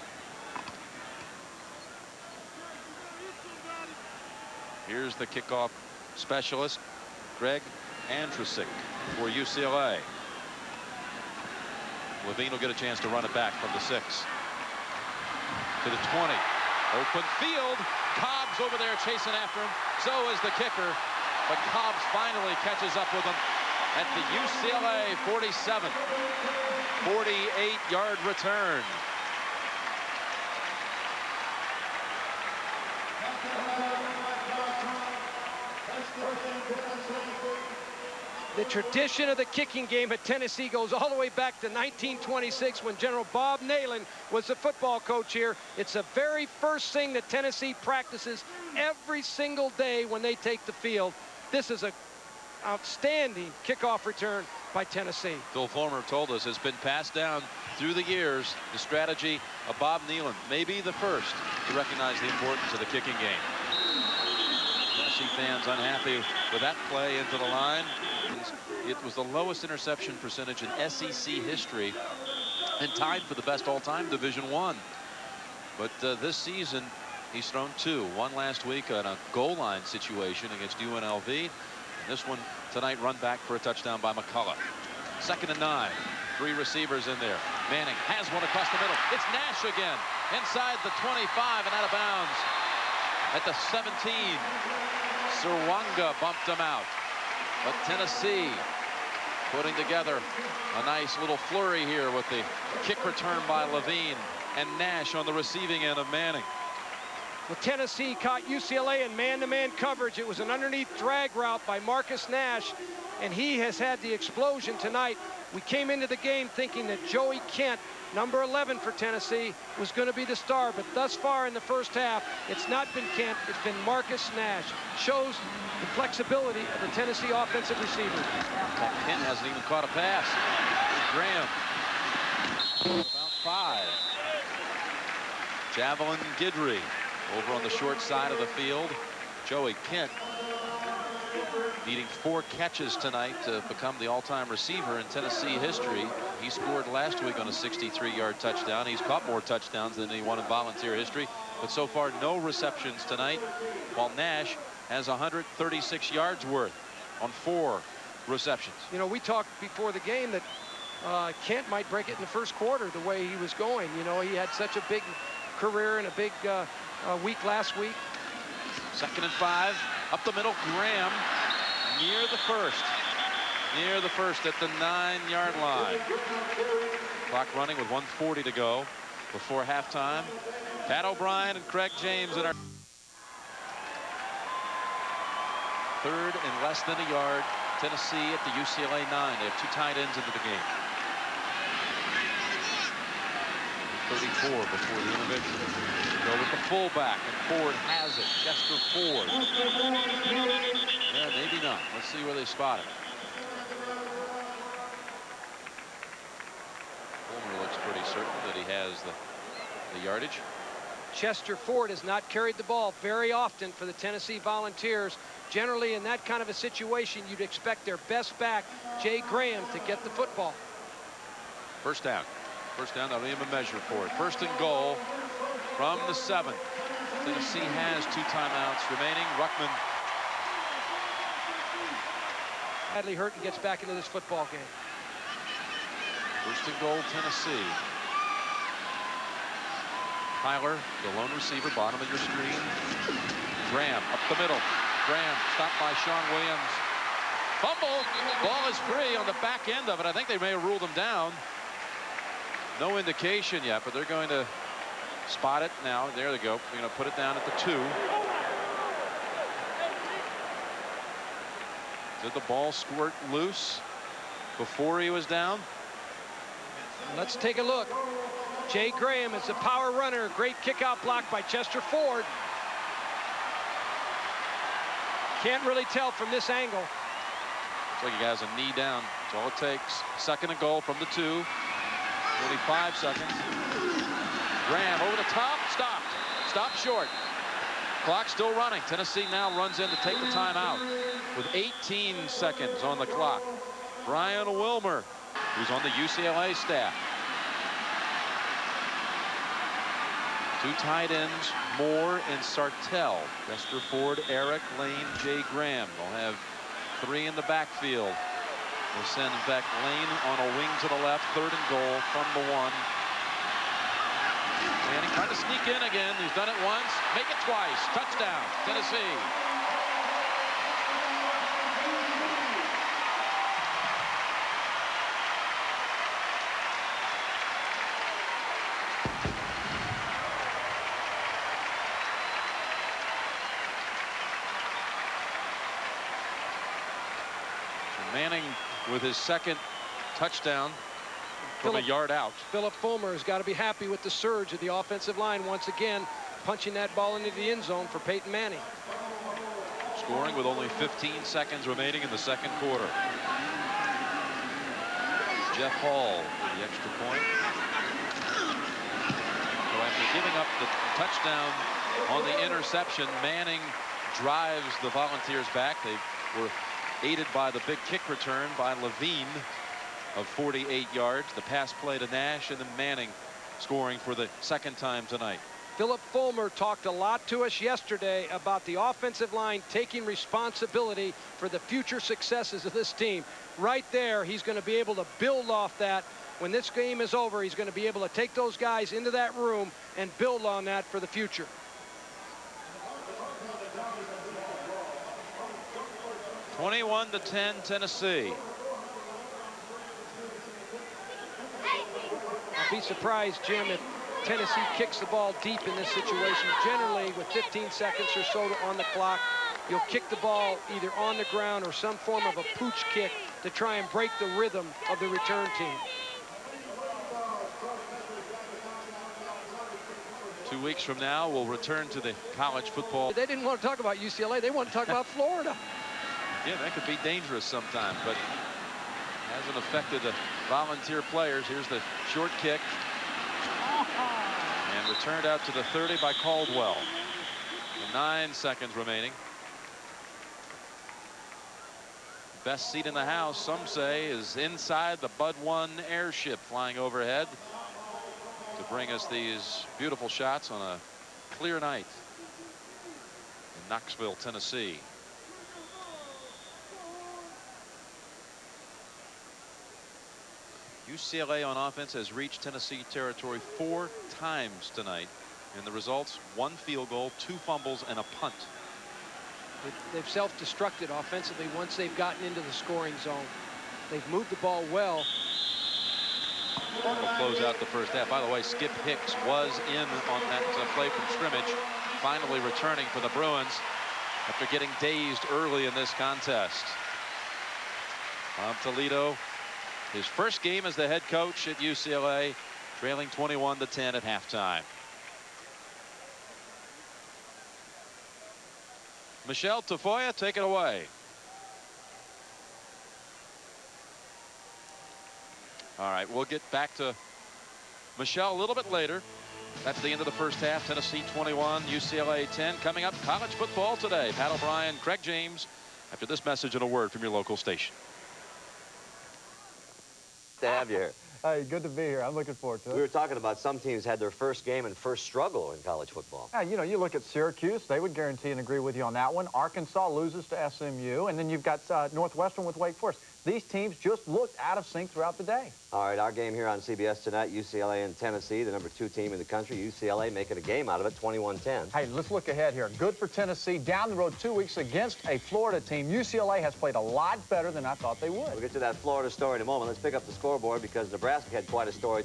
Here's the kickoff specialist, Greg Andrusick for UCLA. Levine will get a chance to run it back from the 6 to the 20. Open field. Cobb's over there chasing after him. So is the kicker, but Cobbs finally catches up with him at the UCLA 47. 48-yard return. The tradition of the kicking game at Tennessee goes all the way back to 1926 when General Bob Nalen was the football coach here. It's the very first thing that Tennessee practices every single day when they take the field. This is a outstanding kickoff return by Tennessee. Phil Fulmer told us has been passed down through the years. The strategy of Bob Nealon may be the first to recognize the importance of the kicking game. Tennessee fans unhappy with that play into the line. It was the lowest interception percentage in SEC history and tied for the best all-time Division I. But this season he's thrown 2. One last week on a goal line situation against UNLV. And this one tonight run back for a touchdown by McCullough. 2nd and 9. 3 receivers in there. Manning has one across the middle. It's Nash again. Inside the 25 and out of bounds at the 17. Serwanga bumped him out. But Tennessee putting together a nice little flurry here with the kick return by Levine and Nash on the receiving end of Manning. Well, Tennessee caught UCLA in man-to-man coverage. It was an underneath drag route by Marcus Nash, and he has had the explosion tonight. We came into the game thinking that Joey Kent, number 11 for Tennessee, was going to be the star, but thus far in the first half, it's not been Kent, it's been Marcus Nash. Shows the flexibility of the Tennessee offensive receivers. Kent hasn't even caught a pass. Graham. About 5. Javelin Guidry over on the short side of the field. Joey Kent needing 4 catches tonight to become the all-time receiver in Tennessee history. He scored last week on a 63-yard touchdown. He's caught more touchdowns than anyone in Volunteer history, but so far no receptions tonight, while Nash has 136 yards worth on 4 receptions. You know, we talked before the game that Kent might break it in the first quarter the way he was going. You know, he had such a big career and a big week last week. 2nd and 5. Up the middle, Graham near the first. Near the first at the 9-yard line. Clock running with 1:40 to go before halftime. Pat O'Brien and Craig James in our 3rd and less than a yard. Tennessee at the UCLA 9. They have 2 tight ends into the game. 34 before the intervention. Go with the fullback, and Ford has it. Chester Ford. Yeah, maybe not. Let's see where they spot it. Fulmer looks pretty certain that he has the yardage. Chester Ford has not carried the ball very often for the Tennessee Volunteers. Generally, in that kind of a situation, you'd expect their best back, Jay Graham, to get the football. First down. First down, that'll even measure for it. 1st and goal from the 7. Tennessee has 2 timeouts remaining. Ruckman. Badly hurt and gets back into this football game. 1st and goal, Tennessee. Tyler, the lone receiver, bottom of your screen. Graham up the middle. Graham stopped by Sean Williams. Fumble. Ball is free on the back end of it. I think they may have ruled him down. No indication yet, but they're going to spot it now. There they go. They're going to put it down at the 2. Did the ball squirt loose before he was down? Let's take a look. Jay Graham is a power runner. Great kick-out block by Chester Ford. Can't really tell from this angle. Looks like he has a knee down. That's all it takes. 2nd and goal from the 2. 45 seconds. Graham over the top. Stopped. Stopped short. Clock still running. Tennessee now runs in to take the timeout with 18 seconds on the clock. Brian Wilmer, who's on the UCLA staff. 2 tight ends, Moore and Sartell. Chester Ford, Eric, Lane, Jay Graham. They'll have 3 in the backfield. We'll send back Lane on a wing to the left. 3rd and goal from the 1. Manning trying to sneak in again. He's done it once. Make it twice. Touchdown, Tennessee. Manning with his 2nd touchdown from a yard out. Philip Fulmer has got to be happy with the surge of the offensive line once again, punching that ball into the end zone for Peyton Manning. scoring with only 15 seconds remaining in the second quarter. Jeff Hall, the extra point. So after giving up the touchdown on the interception, Manning drives the Volunteers back. They were aided by the big kick return by Levine of 48 yards. The pass play to Nash, and then Manning scoring for the second time tonight. Philip Fulmer talked a lot to us yesterday about the offensive line taking responsibility for the future successes of this team. Right there, he's going to be able to build off that. When this game is over, he's going to be able to take those guys into that room and build on that for the future. (21-10) Tennessee. I'd be surprised, Jim, if Tennessee kicks the ball deep in this situation. Generally, with 15 seconds or so on the clock, you'll kick the ball either on the ground or some form of a pooch kick to try and break the rhythm of the return team. 2 weeks from now, we'll return to the college football. They didn't want to talk about UCLA. They want to talk about Florida. Yeah, that could be dangerous sometime, but hasn't affected the Volunteer players. Here's the short kick. And returned out to the 30 by Caldwell. 9 seconds remaining. Best seat in the house, some say, is inside the Bud 1 airship flying overhead to bring us these beautiful shots on a clear night in Knoxville, Tennessee. UCLA on offense has reached Tennessee territory 4 times tonight, and the results: 1 field goal, 2 fumbles, and a punt. They've self-destructed offensively once they've gotten into the scoring zone. They've moved the ball well. We'll close out the first half. By the way, Skip Hicks was in on that play from scrimmage, finally returning for the Bruins after getting dazed early in this contest. Bob Toledo, his first game as the head coach at UCLA, trailing 21-10 at halftime. Michelle Tafoya, take it away. All right, we'll get back to Michelle a little bit later. That's the end of the first half. Tennessee 21, UCLA 10. Coming up, college football today. Pat O'Brien, Craig James, after this message and a word from your local station. To have you here. Hey, good to be here. I'm looking forward to it. We were talking about some teams had their first game and first struggle in college football. Yeah, you know, you look at Syracuse, they would guarantee and agree with you on that one. Arkansas loses to SMU, and then you've got Northwestern with Wake Forest. These teams just looked out of sync throughout the day. All right, our game here on CBS tonight, UCLA and Tennessee, the #2 team in the country. UCLA making a game out of it, 21-10. Hey, let's look ahead here. Good for Tennessee. Down the road 2 weeks against a Florida team. UCLA has played a lot better than I thought they would. We'll get to that Florida story in a moment. Let's pick up the scoreboard because Nebraska had quite a story.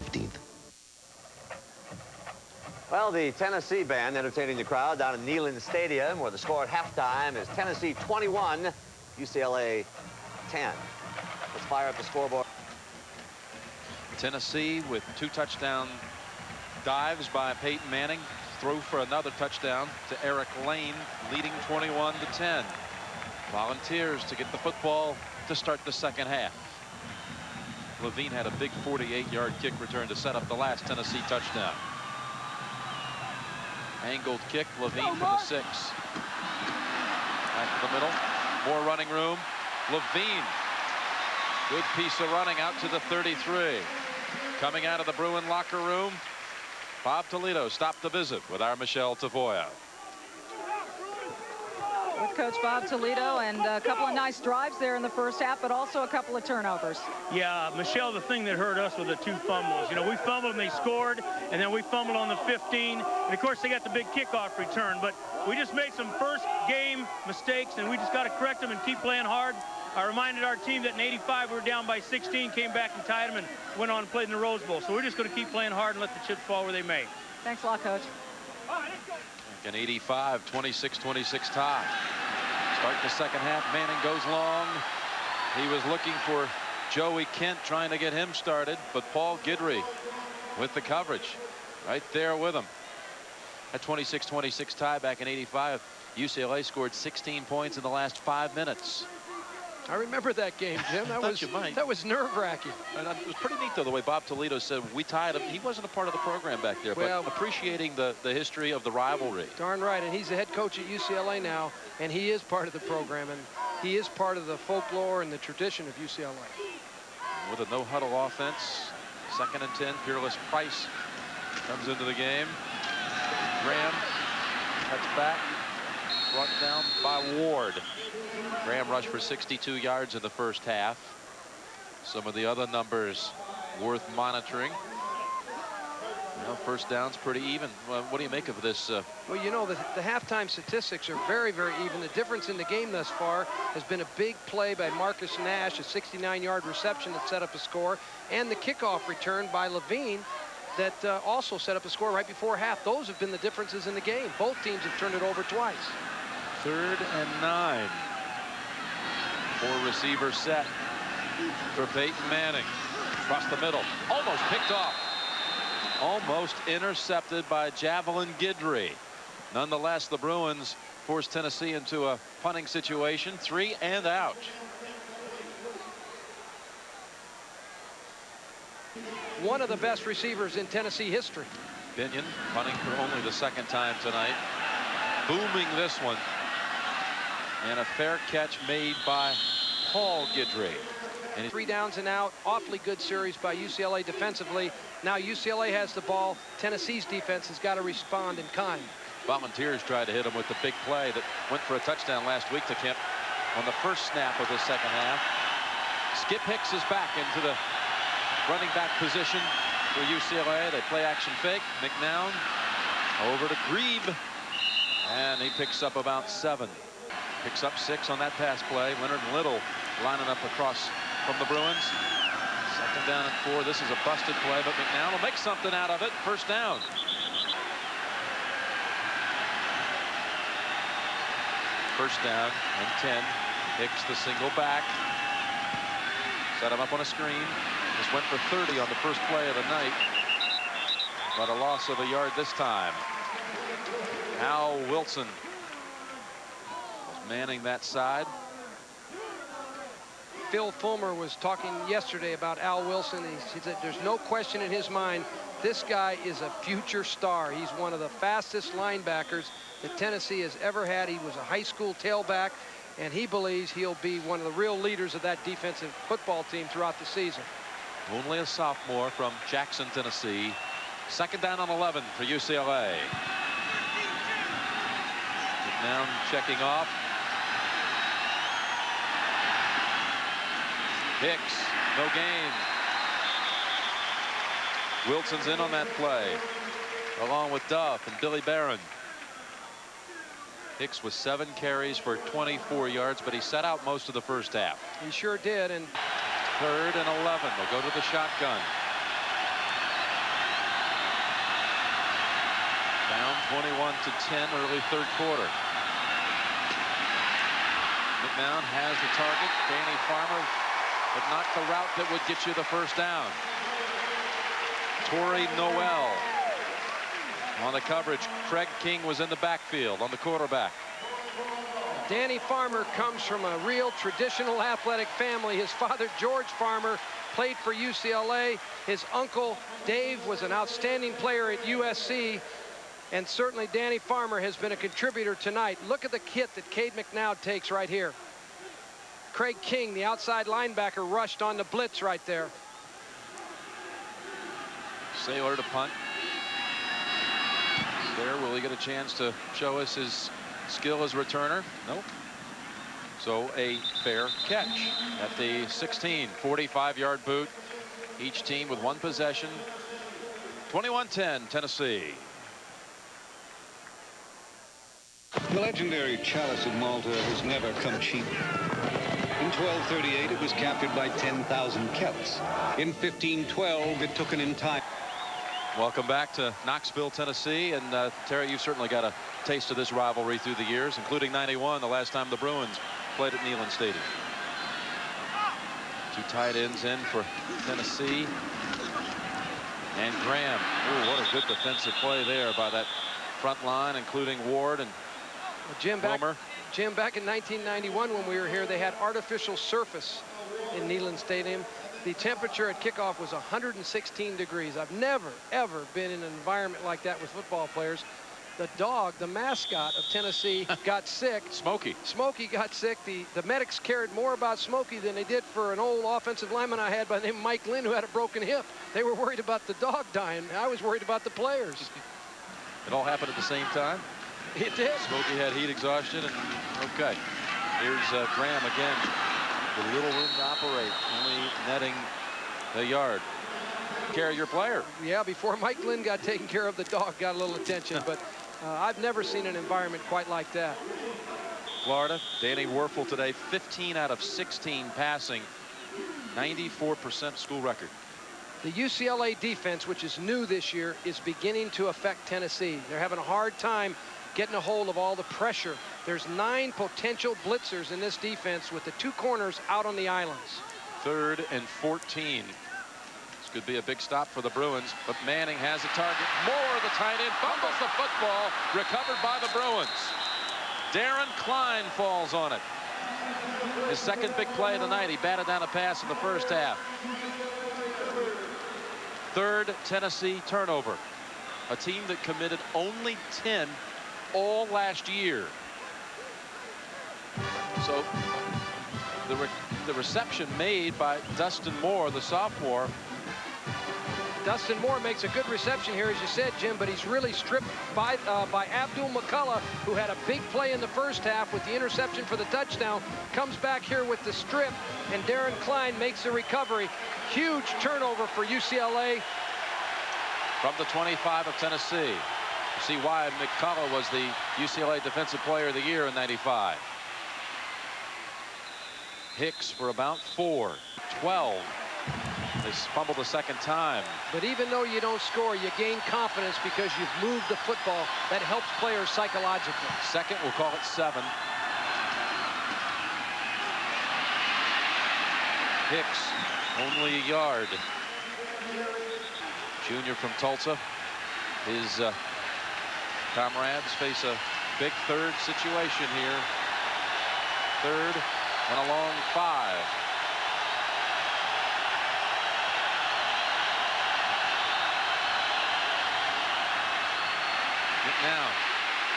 Well, the Tennessee band entertaining the crowd down in Neyland Stadium, where the score at halftime is Tennessee 21, UCLA 10. Let's fire up the scoreboard. Tennessee with 2 touchdown dives by Peyton Manning. Throw for another touchdown to Eric Lane, leading 21-10. Volunteers to get the football to start the second half. Levine had a big 48-yard kick return to set up the last Tennessee touchdown. Angled kick, Levine for the 6. Back to the middle. More running room. Levine. Good piece of running out to the 33. Coming out of the Bruin locker room, Bob Toledo stopped the visit with our Michelle Tafoya. With Coach Bob Toledo, and a couple of nice drives there in the first half, but also a couple of turnovers. Yeah, Michelle, the thing that hurt us were the 2 fumbles. You know, we fumbled and they scored, and then we fumbled on the 15. And, of course, they got the big kickoff return. But we just made some first-game mistakes, and we just got to correct them and keep playing hard. I reminded our team that in '85 we were down by 16, came back and tied them, and went on and played in the Rose Bowl. So we're just going to keep playing hard and let the chips fall where they may. Thanks a lot, Coach. In '85, 26-26 tie. Start the second half. Manning goes long. He was looking for Joey Kent, trying to get him started, but Paul Guidry with the coverage right there with him. That 26-26 tie back in '85. UCLA scored 16 points in the last 5 minutes. I remember that game, Jim. That was nerve-wracking. And it was pretty neat, though, the way Bob Toledo said we tied him. He wasn't a part of the program back there, Well, but appreciating the history of the rivalry. Darn right, and he's the head coach at UCLA now, and he is part of the program, and he is part of the folklore and the tradition of UCLA. With a no-huddle offense, 2nd and 10, Peerless Price comes into the game. Graham cuts back, brought down by Ward. Graham rushed for 62 yards in the first half. Some of the other numbers worth monitoring. Well, first down's pretty even. Well, what do you make of this? Well, you know, the halftime statistics are very, very even. The difference in the game thus far has been a big play by Marcus Nash, a 69-yard reception that set up a score, and the kickoff return by Levine that also set up a score right before half. Those have been the differences in the game. Both teams have turned it over twice. 3rd and 9. 4-receiver set for Peyton Manning. Across the middle. Almost picked off. Almost intercepted by Javelin Guidry. Nonetheless, the Bruins forced Tennessee into a punting situation. 3 and out. One of the best receivers in Tennessee history. Binion punting for only the 2nd time tonight. Booming this one. And a fair catch made by Paul Guidry. And 3 downs and out. Awfully good series by UCLA defensively. Now UCLA has the ball. Tennessee's defense has got to respond in kind. Volunteers tried to hit him with the big play that went for a touchdown last week to Kemp on the first snap of the 2nd half. Skip Hicks is back into the running back position for UCLA. They play action fake. McNown over to Grebe. And he picks up about 7. Picks up 6 on that pass play. Leonard Little lining up across from the Bruins. 2nd down and 4. This is a busted play, but McNown will make something out of it. First down. First down and 10. Hicks the single back. Set him up on a screen. Just went for 30 on the first play of the night. But a loss of a yard this time. Al Wilson was manning that side. Phil Fulmer was talking yesterday about Al Wilson. He said there's no question in his mind this guy is a future star. He's one of the fastest linebackers that Tennessee has ever had. He was a high school tailback, and he believes he'll be one of the real leaders of that defensive football team throughout the season. Only a sophomore from Jackson, Tennessee. 2nd down and 11 for UCLA. McNown checking off. Hicks, no gain. Wilson's in on that play, along with Duff and Billy Barron. Hicks with 7 carries for 24 yards, but he set out most of the first half. He sure did. And 3rd and 11. They'll go to the shotgun. Down 21-10 early 3rd quarter. McNown has the target. Danny Farmer, but not the route that would get you the first down. Torrey Noel on the coverage. Craig King was in the backfield on the quarterback. Danny Farmer comes from a real traditional athletic family. His father, George Farmer, played for UCLA. His uncle, Dave, was an outstanding player at USC. And certainly Danny Farmer has been a contributor tonight. Look at the hit that Cade McNown takes right here. Craig King, the outside linebacker, rushed on the blitz right there. Saylor to punt. There, will he get a chance to show us his skill as returner? Nope. So a fair catch at the 16, 45-yard boot. Each team with 1 possession. 21-10 Tennessee. The legendary chalice of Malta has never come cheap. In 1238, it was captured by 10,000 Celts. In 1512, it took an entire... Welcome back to Knoxville, Tennessee. And Terry, you've certainly got a taste of this rivalry through the years, including 91, the last time the Bruins played at Neyland Stadium. 2 tight ends in for Tennessee. And Graham. Ooh, what a good defensive play there by that front line, including Ward and Jim, back in 1991 when we were here, they had artificial surface in Neyland Stadium. The temperature at kickoff was 116 degrees. I've never, ever been in an environment like that with football players. The dog, the mascot of Tennessee, got sick. Smokey got sick. The medics cared more about Smokey than they did for an old offensive lineman I had by the name of Mike Lynn, who had a broken hip. They were worried about the dog dying. I was worried about the players. It all happened at the same time? It did. Smokey had heat exhaustion. Okay. Here's Graham again. The little room to operate, only netting the yard. Care of your player. Yeah, before Mike Lynn got taken care of, the dog got a little attention, but I've never seen an environment quite like that. Florida, Danny Werfel today, 15 out of 16 passing, 94% school record. The UCLA defense, which is new this year, is beginning to affect Tennessee. They're having a hard time getting a hold of all the pressure. There's 9 potential blitzers in this defense with the 2 corners out on the islands. 3rd and 14. This could be a big stop for the Bruins, but Manning has a target. Moore, the tight end, fumbles the football, recovered by the Bruins. Darren Klein falls on it. His second big play of the night. He batted down a pass in the first half. 3rd Tennessee turnover. A team that committed only 10 all last year. So the reception made by Dustin Moore, the sophomore. Dustin Moore makes a good reception here, as you said, Jim, but he's really stripped by Abdul McCullough, who had a big play in the first half with the interception for the touchdown. Comes back here with the strip, and Darren Klein makes the recovery. Huge turnover for UCLA. From the 25 of Tennessee. You see why McCullough was the UCLA Defensive Player of the Year in '95. Hicks for about 4. 12. They fumbled the second time. But even though you don't score, you gain confidence because you've moved the football. That helps players psychologically. Second, we'll call it 7. Hicks, only a yard. Junior from Tulsa. His comrades face a big 3rd situation here. 3rd and a long 5. Now,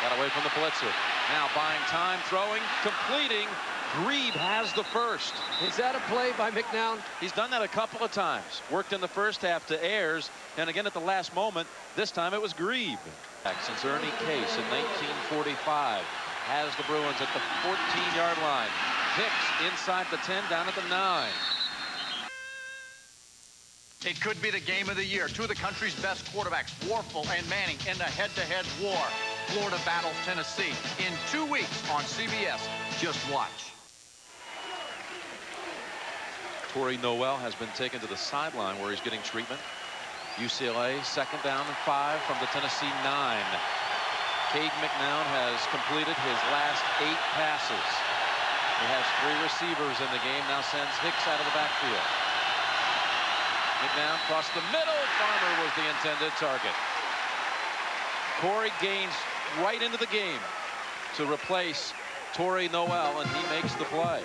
got away from the blitzer. Now buying time, throwing, completing. Grebe has the first. Is that a play by McNown? He's done that a couple of times. Worked in the first half to Ayers, and again at the last moment. This time it was Grebe. Since Ernie Case in 1945 has the Bruins at the 14-yard line. Hicks inside the 10, down at the 9. It could be the game of the year. 2 of the country's best quarterbacks, Werfel and Manning, in a head-to-head war. Florida battles Tennessee in 2 weeks on CBS. Just watch. Torrey Noel has been taken to the sideline where he's getting treatment. UCLA 2nd down and 5 from the Tennessee 9. Caden McNown has completed his last 8 passes. He has 3 receivers in the game, now sends Hicks out of the backfield. McNown across the middle. Farmer was the intended target. Corey Gaines right into the game to replace Torrey Noel, and he makes the play.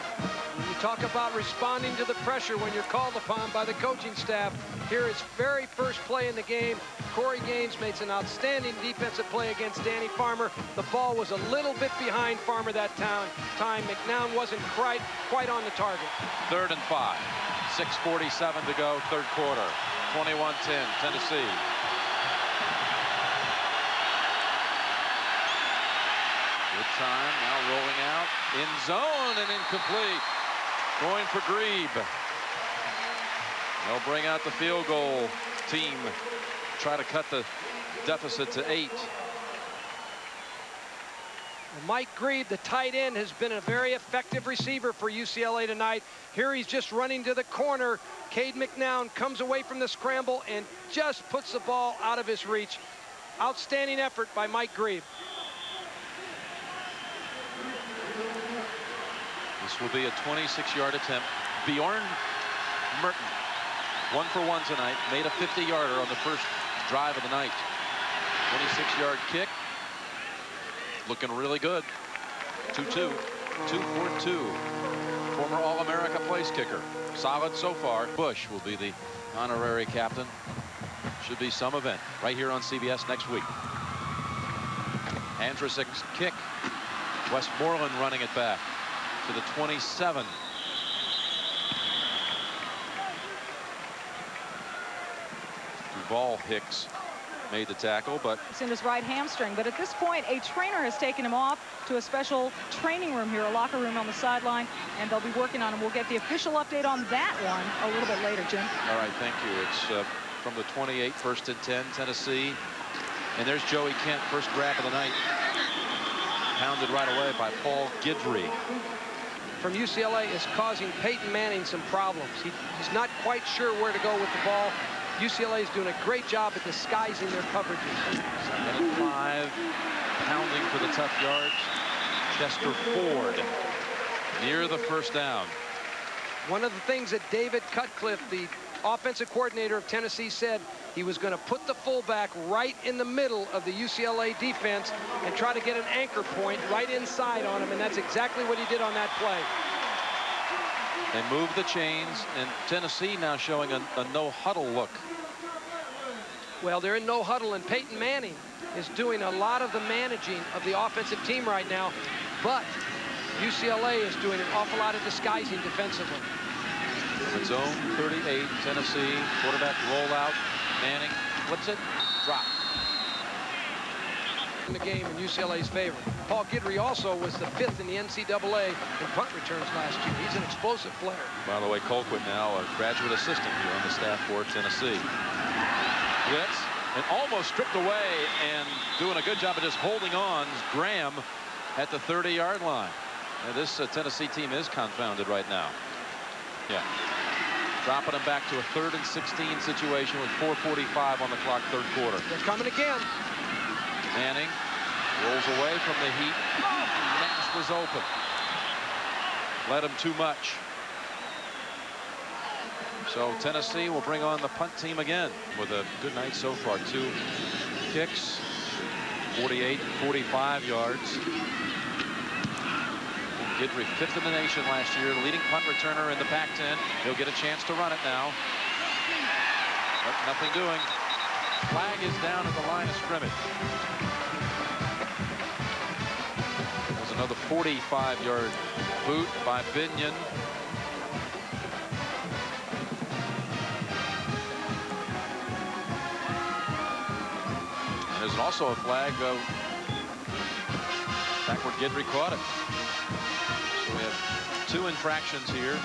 You talk about responding to the pressure when you're called upon by the coaching staff. Here is very first play in the game. Corey Gaines makes an outstanding defensive play against Danny Farmer. The ball was a little bit behind Farmer that time. McNown wasn't quite on the target. 3rd and 5. 6:47 to go, 3rd quarter. 21-10, Tennessee. Good time, now rolling out. In zone and incomplete. Going for Grebe. They'll bring out the field goal team. Try to cut the deficit to 8. Mike Grebe, the tight end, has been a very effective receiver for UCLA tonight. Here he's just running to the corner. Cade McNown comes away from the scramble and just puts the ball out of his reach. Outstanding effort by Mike Grebe. This will be a 26-yard attempt. Bjorn Merton, 1 for 1 tonight, made a 50-yarder on the first drive of the night. 26-yard kick. Looking really good. 2-2. 2 for 2. Former All-America place kicker. Solid so far. Bush will be the honorary captain. Should be some event right here on CBS next week. Andrusic's kick. Westmoreland running it back to the 27. Duval Hicks made the tackle, but it's in his right hamstring. But at this point, a trainer has taken him off to a special training room here, a locker room on the sideline, and they'll be working on him. We'll get the official update on that one a little bit later, Jim. All right, thank you. It's from the 28, 1st and 10, Tennessee. And there's Joey Kent, first grab of the night. Pounded right away by Paul Guidry. From UCLA is causing Peyton Manning some problems. He's not quite sure where to go with the ball. UCLA is doing a great job at disguising their coverages. 2nd and 5, pounding for the tough yards. Chester Ford near the first down. One of the things that David Cutcliffe, the offensive coordinator of Tennessee, said he was going to put the fullback right in the middle of the UCLA defense and try to get an anchor point right inside on him, and that's exactly what he did on that play. They move the chains, and Tennessee now showing a no-huddle look. Well, they're in no huddle, and Peyton Manning is doing a lot of the managing of the offensive team right now, but UCLA is doing an awful lot of disguising defensively. Its own 38, Tennessee quarterback rollout. Manning flips it, drop. In the game in UCLA's favor. Paul Guidry also was the 5th in the NCAA in punt returns last year. He's an explosive player. By the way, Colquitt now a graduate assistant here on the staff for Tennessee. Blitz and almost stripped away and doing a good job of just holding on. Graham at the 30-yard line. Now, this Tennessee team is confounded right now. Yeah. Dropping him back to a 3rd and 16 situation with 4:45 on the clock, 3rd quarter. They're coming again. Manning rolls away from the heat. Nash was open. Led him too much. So Tennessee will bring on the punt team again with a good night so far. 2 kicks, 48 and 45 yards. Guidry 5th in the nation last year, leading punt returner in the Pac-10. He'll get a chance to run it now. But nothing doing. Flag is down at the line of scrimmage. There's another 45-yard boot by Binion. And there's also a flag back where Guidry caught it. So we have 2 infractions here.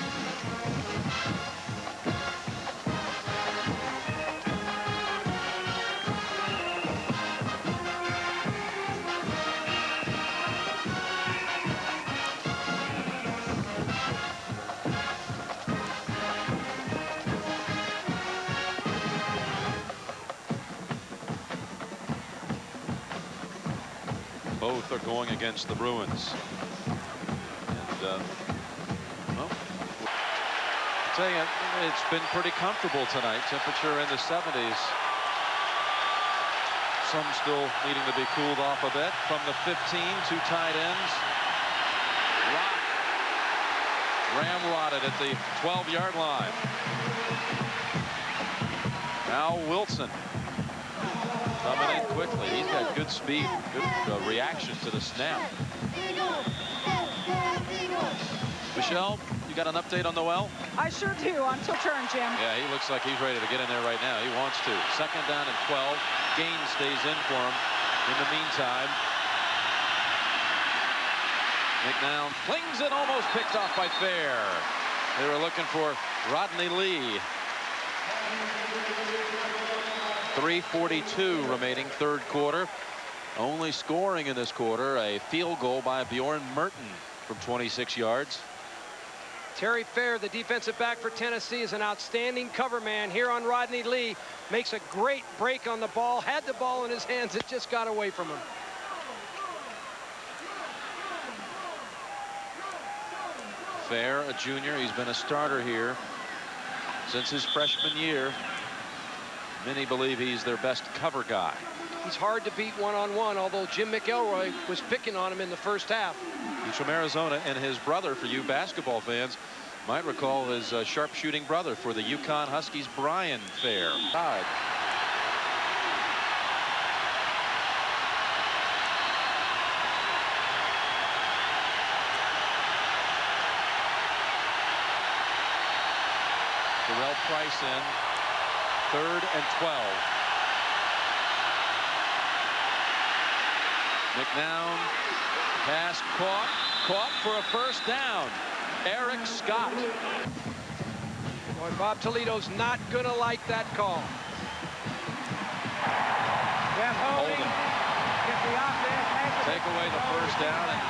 Both are going against the Bruins. And, well, I'll tell you, it's been pretty comfortable tonight. Temperature in the 70s. Some still needing to be cooled off a bit. From the 15, 2 tight ends. Ramrodded at the 12-yard line. Now Wilson. Coming in quickly. He's got good speed, good reaction to the snap. Michelle, you got an update on Noel? I sure do. On to turn, Jim. Yeah, he looks like he's ready to get in there right now. He wants to. 2nd down and 12. Gaines stays in for him. In the meantime, McNown flings it, almost picked off by Fair. They were looking for Rodney Lee. 3:42 remaining, 3rd quarter. Only scoring in this quarter a field goal by Bjorn Merton from 26 yards. Terry Fair, the defensive back for Tennessee, is an outstanding cover man here on Rodney Lee. Makes a great break on the ball. Had the ball in his hands. It just got away from him. Fair, a junior. He's been a starter here since his freshman year. Many believe he's their best cover guy. He's hard to beat one-on-one, although Jim McElroy was picking on him in the first half. He's from Arizona, and his brother, for you basketball fans, might recall his sharpshooting brother for the Yukon Huskies, Brian Fair. Terrell Price in, 3rd and 12. McNown, pass caught for a first down. Eric Scott. Boy, Bob Toledo's not going to like that call. Holding. Take away the first down, and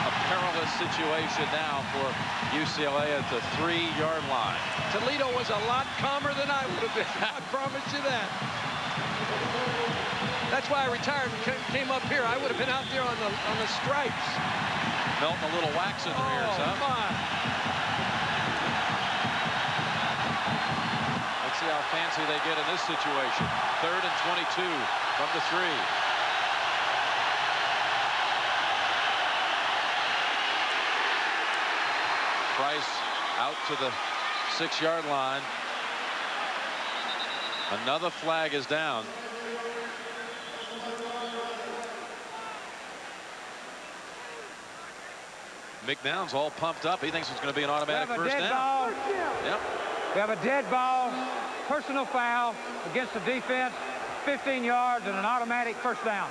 a perilous situation now for UCLA at the 3-yard line. Toledo was a lot calmer than I would have been. I promise you that. That's why I retired and came up here. I would have been out there on the stripes. Melting a little wax in their ears, huh? My. Let's see how fancy they get in this situation. 3rd and 22 from the 3. Price out to the 6-yard line. Another flag is down. McNown's all pumped up. He thinks it's going to be an automatic first down. Yep. We have a dead ball, personal foul against the defense, 15 yards, and an automatic first down.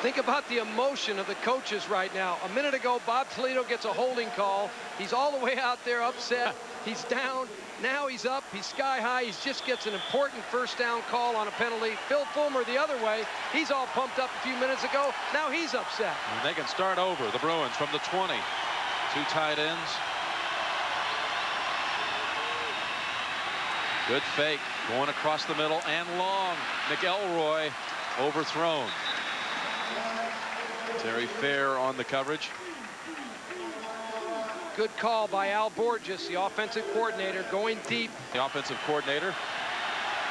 Think about the emotion of the coaches right now. A minute ago, Bob Toledo gets a holding call. He's all the way out there upset. He's down. Now he's up. He's sky high. He just gets an important first down call on a penalty. Phil Fulmer the other way. He's all pumped up a few minutes ago. Now he's upset. And they can start over. The Bruins from the 20. 2 tight ends. Good fake. Going across the middle and long. McElroy overthrown. Terry Fair on the coverage. Good call by Al Borges, the offensive coordinator, going deep. The offensive coordinator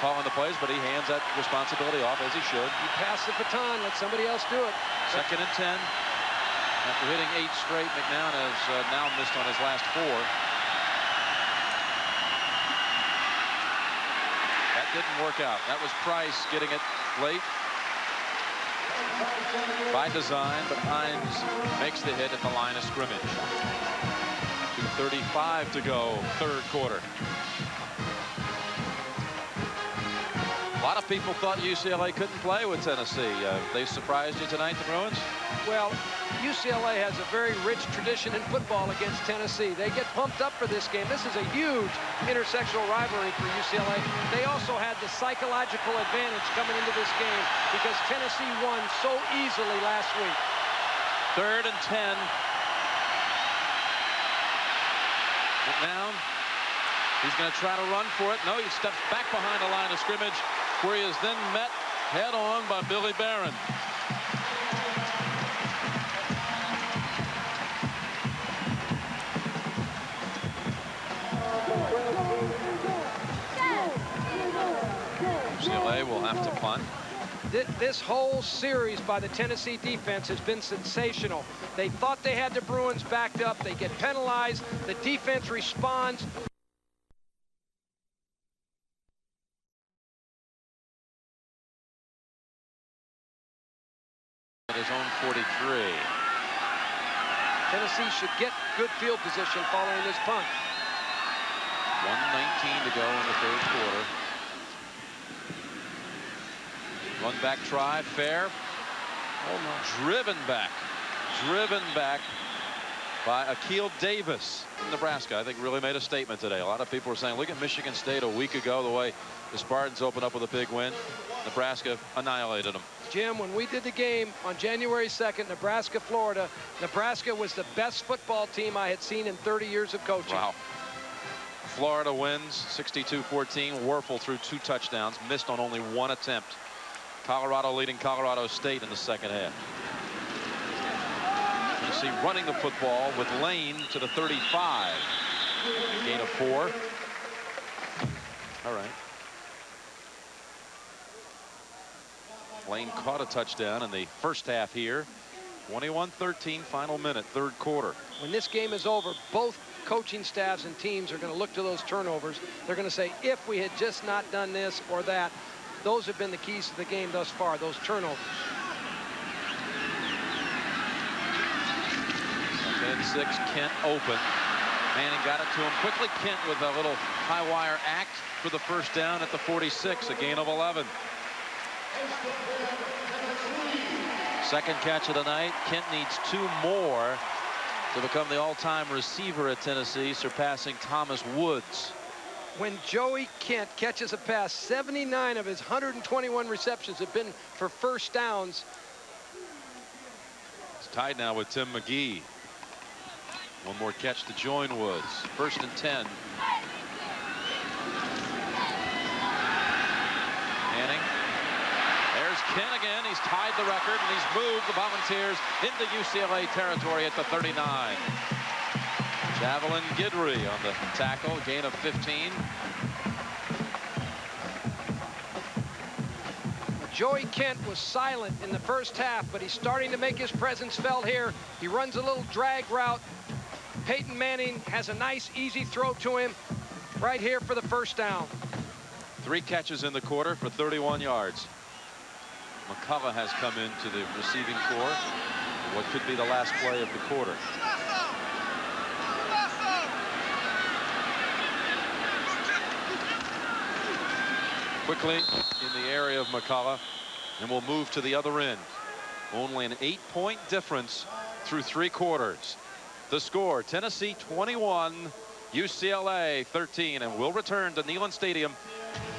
calling the plays, but he hands that responsibility off as he should. You pass the baton, let somebody else do it. 2nd and 10. After hitting 8 straight, McNown has now missed on his last 4. That didn't work out. That was Price getting it late by design, but Hines makes the hit at the line of scrimmage. 2:35 to go, 3rd quarter. A lot of people thought UCLA couldn't play with Tennessee. They surprised you tonight, the Bruins? Well, UCLA has a very rich tradition in football against Tennessee. They get pumped up for this game. This is a huge intersectional rivalry for UCLA. They also had the psychological advantage coming into this game because Tennessee won so easily last week. 3rd and 10. McNown, he's going to try to run for it. No, he steps back behind the line of scrimmage, where he is then met head-on by Billy Barron. UCLA will have to punt. This whole series by the Tennessee defense has been sensational. They thought they had the Bruins backed up. They get penalized. The defense responds. At his own 43. Tennessee should get good field position following this punt. 1:19 to go in the 3rd quarter. Run back try, Fair. Oh my. Driven back by Akil Davis. Nebraska, I think, really made a statement today. A lot of people were saying, look at Michigan State a week ago, the way the Spartans opened up with a big win. Nebraska annihilated them. Jim, when we did the game on January 2nd, Nebraska, Florida, Nebraska was the best football team I had seen in 30 years of coaching. Wow. Florida wins 62-14. Werfel threw 2 touchdowns, missed on only 1 attempt. Colorado leading Colorado State in the 2nd half. You see running the football with Lane to the 35. Gain of 4. All right. Lane caught a touchdown in the first half here. 21-13 final minute, third quarter. When this game is over, both coaching staffs and teams are going to look to those turnovers. They're going to say, if we had just not done this or that, those have been the keys to the game thus far, those turnovers. 2nd and 6, Kent open. Manning got it to him quickly. Kent with a little high wire act for the first down at the 46, a gain of 11. Second catch of the night. Kent needs 2 more to become the all-time receiver at Tennessee, surpassing Thomas Woods. When Joey Kent catches a pass, 79 of his 121 receptions have been for first downs. It's tied now with Tim McGee. One more catch to join Woods. 1st and 10. Manning. There's Kent again. He's tied the record, and he's moved the Volunteers into UCLA territory at the 39. Javelin Guidry on the tackle, gain of 15. Joey Kent was silent in the first half, but he's starting to make his presence felt here. He runs a little drag route. Peyton Manning has a nice, easy throw to him right here for the first down. 3 catches in the quarter for 31 yards. McCullough has come into the receiving corps. What could be the last play of the quarter. Quickly in the area of McCullough, and we'll move to the other end. Only an 8-point difference through 3 quarters. The score, Tennessee 21, UCLA 13, and we'll return to Neyland Stadium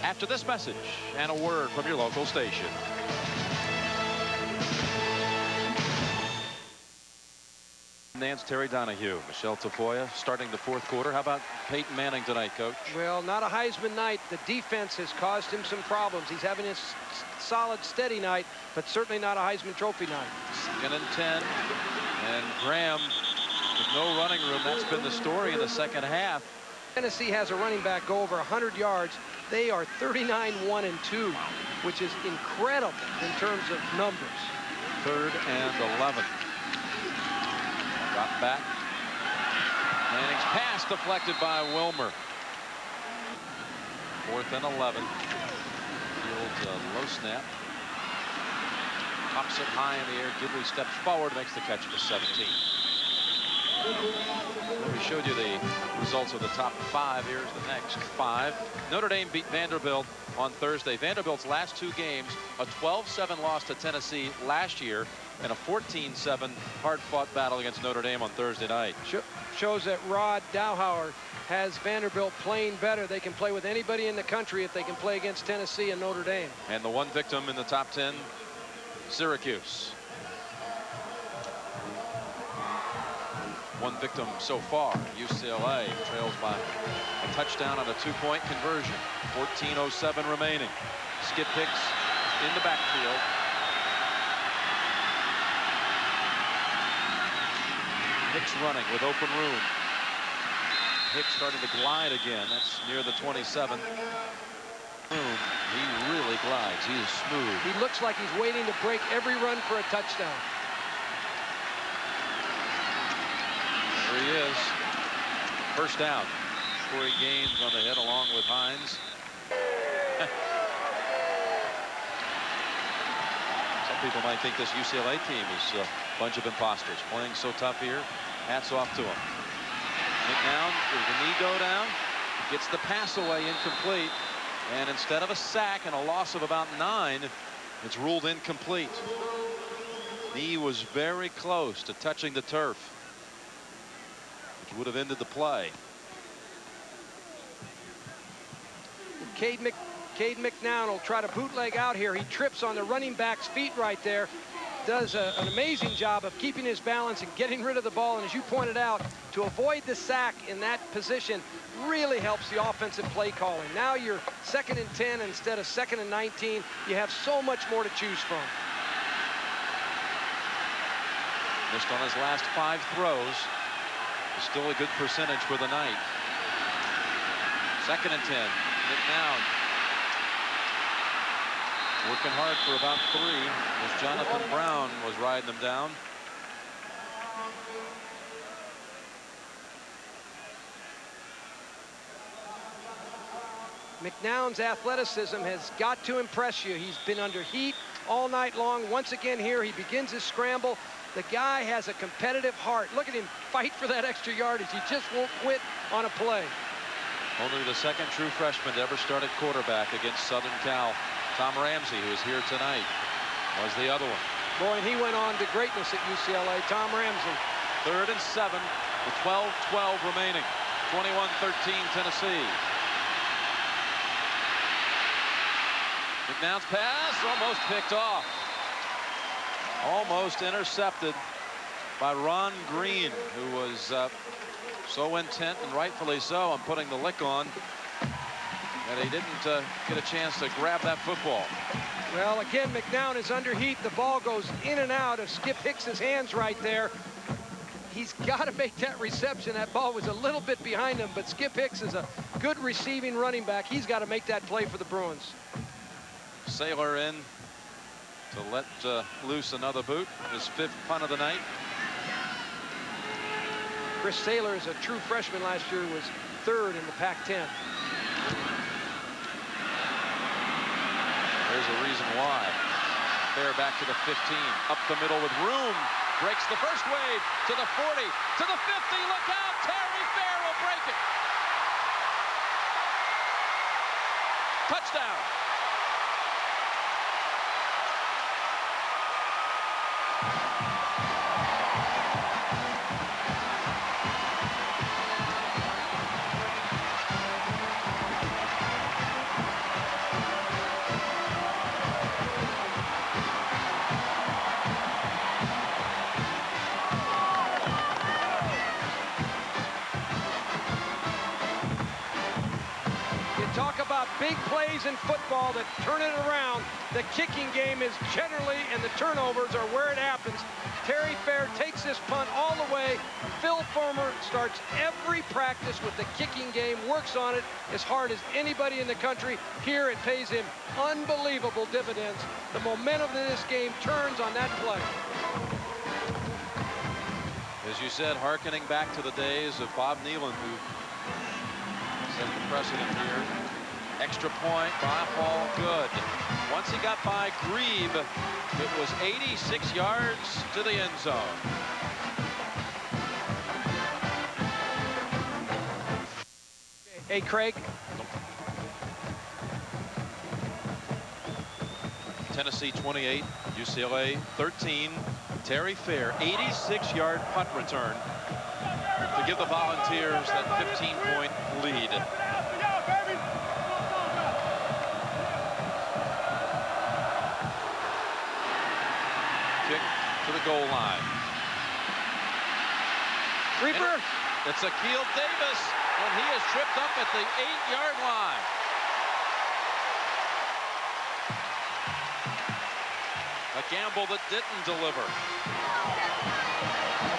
after this message and a word from your local station. Nance, Terry Donahue, Michelle Tafoya starting the 4th quarter. How about Peyton Manning tonight, Coach? Well, not a Heisman night. The defense has caused him some problems. He's having a solid, steady night, but certainly not a Heisman Trophy night. 2nd and 10, and Graham with no running room. That's been the story in the second half. Tennessee has a running back go over 100 yards. They are 39-1-2, which is incredible in terms of numbers. 3rd and 11. Drop back. Manning's pass deflected by Wilmer. 4th and 11. Fields a low snap. Pops it high in the air. Guidry steps forward, makes the catch for 17. Well, we showed you the results of the top 5. Here's the next 5. Notre Dame beat Vanderbilt on Thursday. Vanderbilt's last 2 games, a 12-7 loss to Tennessee last year, and a 14-7 hard-fought battle against Notre Dame on Thursday night. Shows that Rod Dowhauer has Vanderbilt playing better. They can play with anybody in the country if they can play against Tennessee and Notre Dame. And the one victim in the top 10, Syracuse. One victim so far. UCLA trails by a touchdown on a 2-point conversion. 14:07 remaining. Skip Hicks in the backfield. Hicks running with open room. Hicks starting to glide again. That's near the 27. He really glides. He is smooth. He looks like he's waiting to break every run for a touchdown. There he is. First down. Corey Gaines on the head along with Hines. Some people might think this UCLA team is a bunch of imposters playing so tough here. Hats off to him. McNown, does the knee go down? Gets the pass away incomplete. And instead of a sack and a loss of about 9, it's ruled incomplete. Knee was very close to touching the turf, which would have ended the play. Cade McNown will try to bootleg out here. He trips on the running back's feet right there. Does an amazing job of keeping his balance and getting rid of the ball. And as you pointed out, to avoid the sack in that position really helps the offensive play calling. Now you're 2nd and 10 instead of 2nd and 19. You have so much more to choose from. Missed on his last 5 throws. Still a good percentage for the night. 2nd and 10. McNown. Working hard for about 3 as Jonathan Brown was riding them down. McNown's athleticism has got to impress you. He's been under heat all night long. Once again here, he begins his scramble. The guy has a competitive heart. Look at him fight for that extra yardage. He just won't quit on a play. Only the second true freshman to ever start at quarterback against Southern Cal. Tom Ramsey, who is here tonight, was the other one. Boy, and he went on to greatness at UCLA. Tom Ramsey. 3rd and 7 with 12-12 remaining. 21-13 Tennessee. McNown's pass almost picked off. Almost intercepted by Ron Green, who was so intent, and rightfully so, on putting the lick on that he didn't get a chance to grab that football. Well, again, McNown is under heat. The ball goes in and out of Skip Hicks's hands right there. He's got to make that reception. That ball was a little bit behind him, but Skip Hicks is a good receiving running back. He's got to make that play for the Bruins. Saylor in to let loose another boot. His 5th punt of the night. Chris Saylor is a true freshman last year, was 3rd in the Pac-10. There's a reason why. Fair back to the 15, up the middle with room. Breaks the first wave to the 40, to the 50. Look out! Terry Fair will break it. Touchdown. Big plays in football that turn it around. The kicking game is generally, and the turnovers are where it happens. Terry Fair takes this punt all the way. Phil Fulmer starts every practice with the kicking game, works on it as hard as anybody in the country. Here it pays him unbelievable dividends. The momentum of this game turns on that play. As you said, hearkening back to the days of Bob Nealon, who set the precedent here. Extra point by Hall, good. Once he got by Grebe, it was 86 yards to the end zone. Hey, Craig. Tennessee 28, UCLA 13. Terry Fair, 86-yard punt return to give the Volunteers that 15-point lead. Kick to the goal line. Reaper. It's Akil Davis, and he is tripped up at the 8-yard line. A gamble that didn't deliver.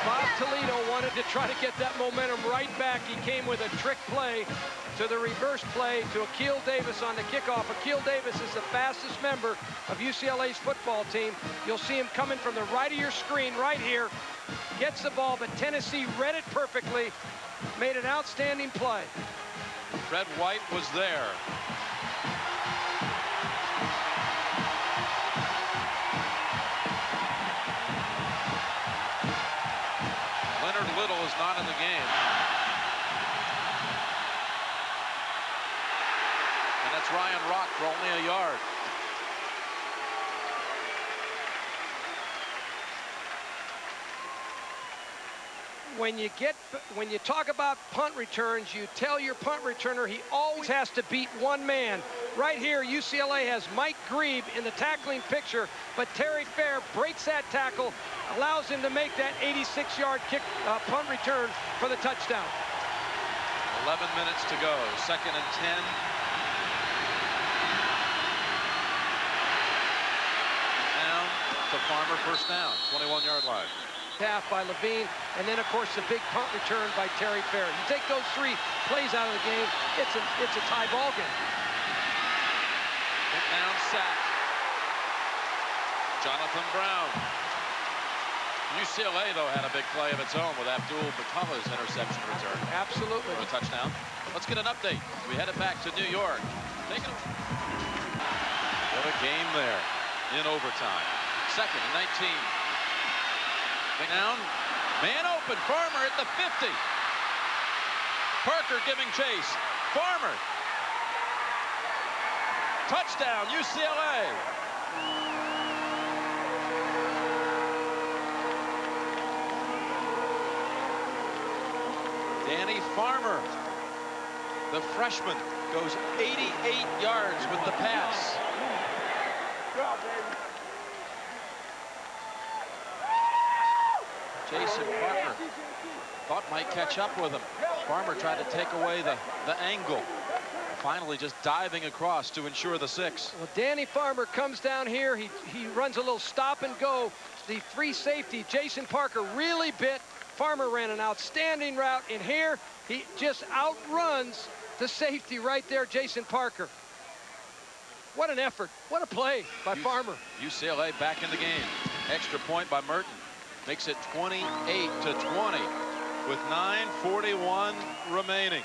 Bob Toledo wanted to try to get that momentum right back. He came with a trick play to the reverse play to Akil Davis on the kickoff. Akil Davis is the fastest member of UCLA's football team. You'll see him coming from the right of your screen right here. Gets the ball, but Tennessee read it perfectly. Made an outstanding play. Fred White was there. Leonard Little is not in the game. And that's Ryan Rock for only a yard. When you talk about punt returns, you tell your punt returner he always has to beat one man. Right here, UCLA has Mike Grebe in the tackling picture, but Terry Fair breaks that tackle, allows him to make that 86-yard kick punt return for the touchdown. 11 minutes to go, 2nd and 10. Down to Farmer, first down, 21-yard line. Half by Levine, and then of course the big punt return by Terry Fair. You take those 3 plays out of the game, it's a tie ball game. McNown sacked. Jonathan Brown. UCLA, though, had a big play of its own with Abdul-McCullough's interception return. Absolutely. For a touchdown. Let's get an update. We headed back to New York. What a game there in overtime. 2nd and 19. McNown, man open. Farmer at the 50. Parker giving chase. Farmer. Touchdown, UCLA. Danny Farmer, the freshman, goes 88 yards with the pass. Jason Parker thought might catch up with him. Farmer tried to take away the angle. Finally just diving across to ensure the 6. Well, Danny Farmer comes down here. He runs a little stop and go. The free safety, Jason Parker, really bit. Farmer ran an outstanding route in here. He just outruns the safety right there, Jason Parker. What an effort. What a play by Farmer. UCLA back in the game. Extra point by Merton. Makes it 28-20 with 9:41 remaining.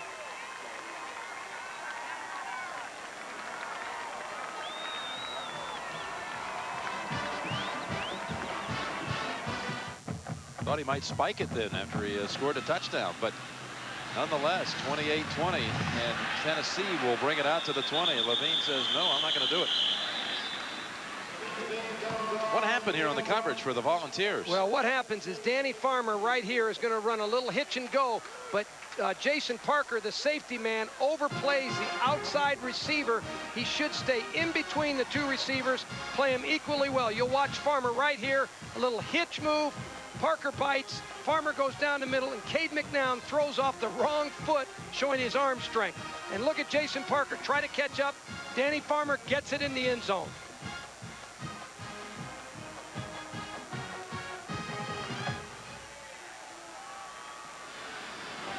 Thought he might spike it then after he scored a touchdown, but nonetheless, 28-20, and Tennessee will bring it out to the 20. Levine says, no, I'm not going to do it. What happened here on the coverage for the Volunteers? Well, what happens is Danny Farmer right here is going to run a little hitch and go, but Jason Parker, the safety man, overplays the outside receiver. He should stay in between the two receivers, play him equally well. You'll watch Farmer right here, a little hitch move. Parker bites, Farmer goes down the middle, and Cade McNown throws off the wrong foot, showing his arm strength. And look at Jason Parker try to catch up. Danny Farmer gets it in the end zone.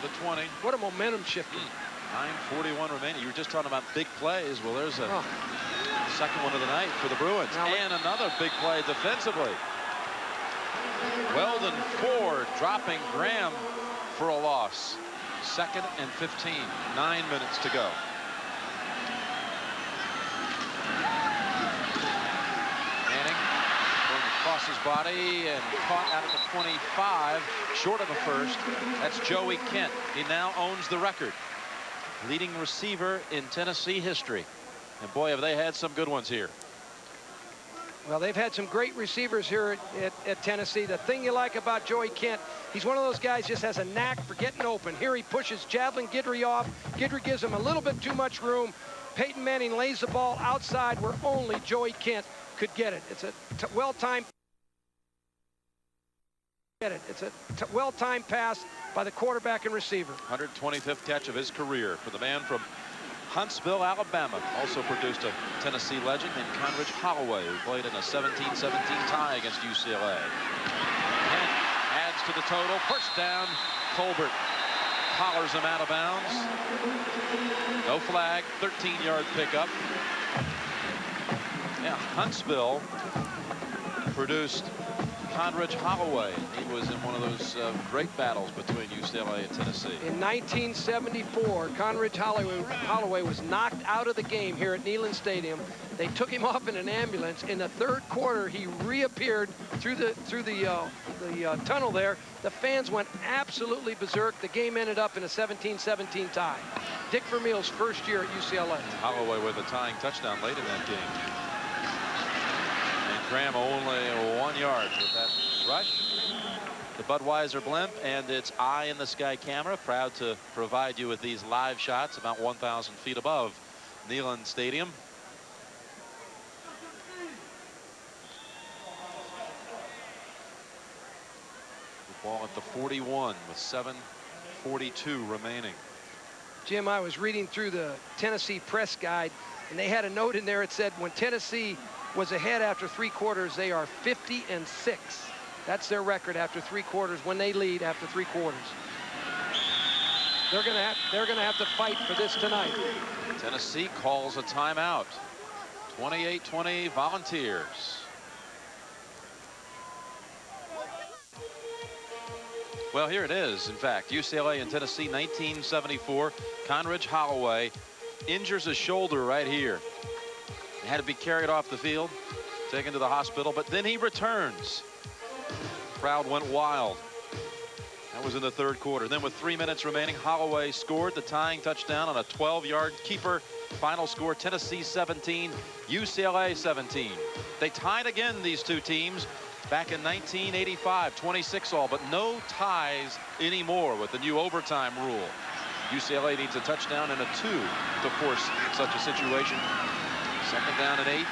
The 20. What a momentum shifter. 9:41 remaining. You were just talking about big plays. Well, there's a second one of the night for the Bruins. And another big play defensively. Weldon Ford dropping Graham for a loss. 2nd and 15. 9 minutes to go. Manning going across his body and caught out at the 25, short of a first. That's Joey Kent. He now owns the record. Leading receiver in Tennessee history. And boy, have they had some good ones here. Well, they've had some great receivers here at Tennessee. The thing you like about Joey Kent, he's one of those guys just has a knack for getting open. Here he pushes Javelin Guidry off. Guidry gives him a little bit too much room. Peyton Manning lays the ball outside where only Joey Kent could get it. It's a well-timed pass by the quarterback and receiver. 125th catch of his career for the man from Huntsville, Alabama. Also produced a Tennessee legend named Conridge Holloway, who played in a 17-17 tie against UCLA. Kent adds to the total. First down, Colbert collars him out of bounds. No flag, 13-yard pickup. Yeah, Huntsville produced Conridge Holloway. He was in one of those great battles between UCLA and Tennessee. In 1974, Conridge Holloway was knocked out of the game here at Neyland Stadium. They took him off in an ambulance. In the 3rd quarter, he reappeared through the tunnel there. The fans went absolutely berserk. The game ended up in a 17-17 tie. Dick Vermeil's first year at UCLA. Holloway with a tying touchdown late in that game. Graham only 1 yard with that rush. The Budweiser blimp and its eye in the sky camera, proud to provide you with these live shots about 1,000 feet above Neyland Stadium. The ball at the 41 with 7:42 remaining. Jim, I was reading through the Tennessee press guide, and they had a note in there. It said when Tennessee was ahead after 3 quarters, they are 50-6. That's their record after 3 quarters when they lead after 3 quarters. They're gonna have to fight for this tonight. Tennessee calls a timeout. 28-20 Volunteers. Well, here it is. In fact, UCLA and Tennessee, 1974. Conridge Holloway injures his shoulder right here. He had to be carried off the field, taken to the hospital, but then he returns. Crowd went wild. That was in the third quarter. Then with 3 minutes remaining, Holloway scored the tying touchdown on a 12-yard keeper. Final score, Tennessee 17, UCLA 17. They tied again, these two teams, back in 1985, 26-all, but no ties anymore with the new overtime rule. UCLA needs a touchdown and a 2 to force such a situation. Second down and 8.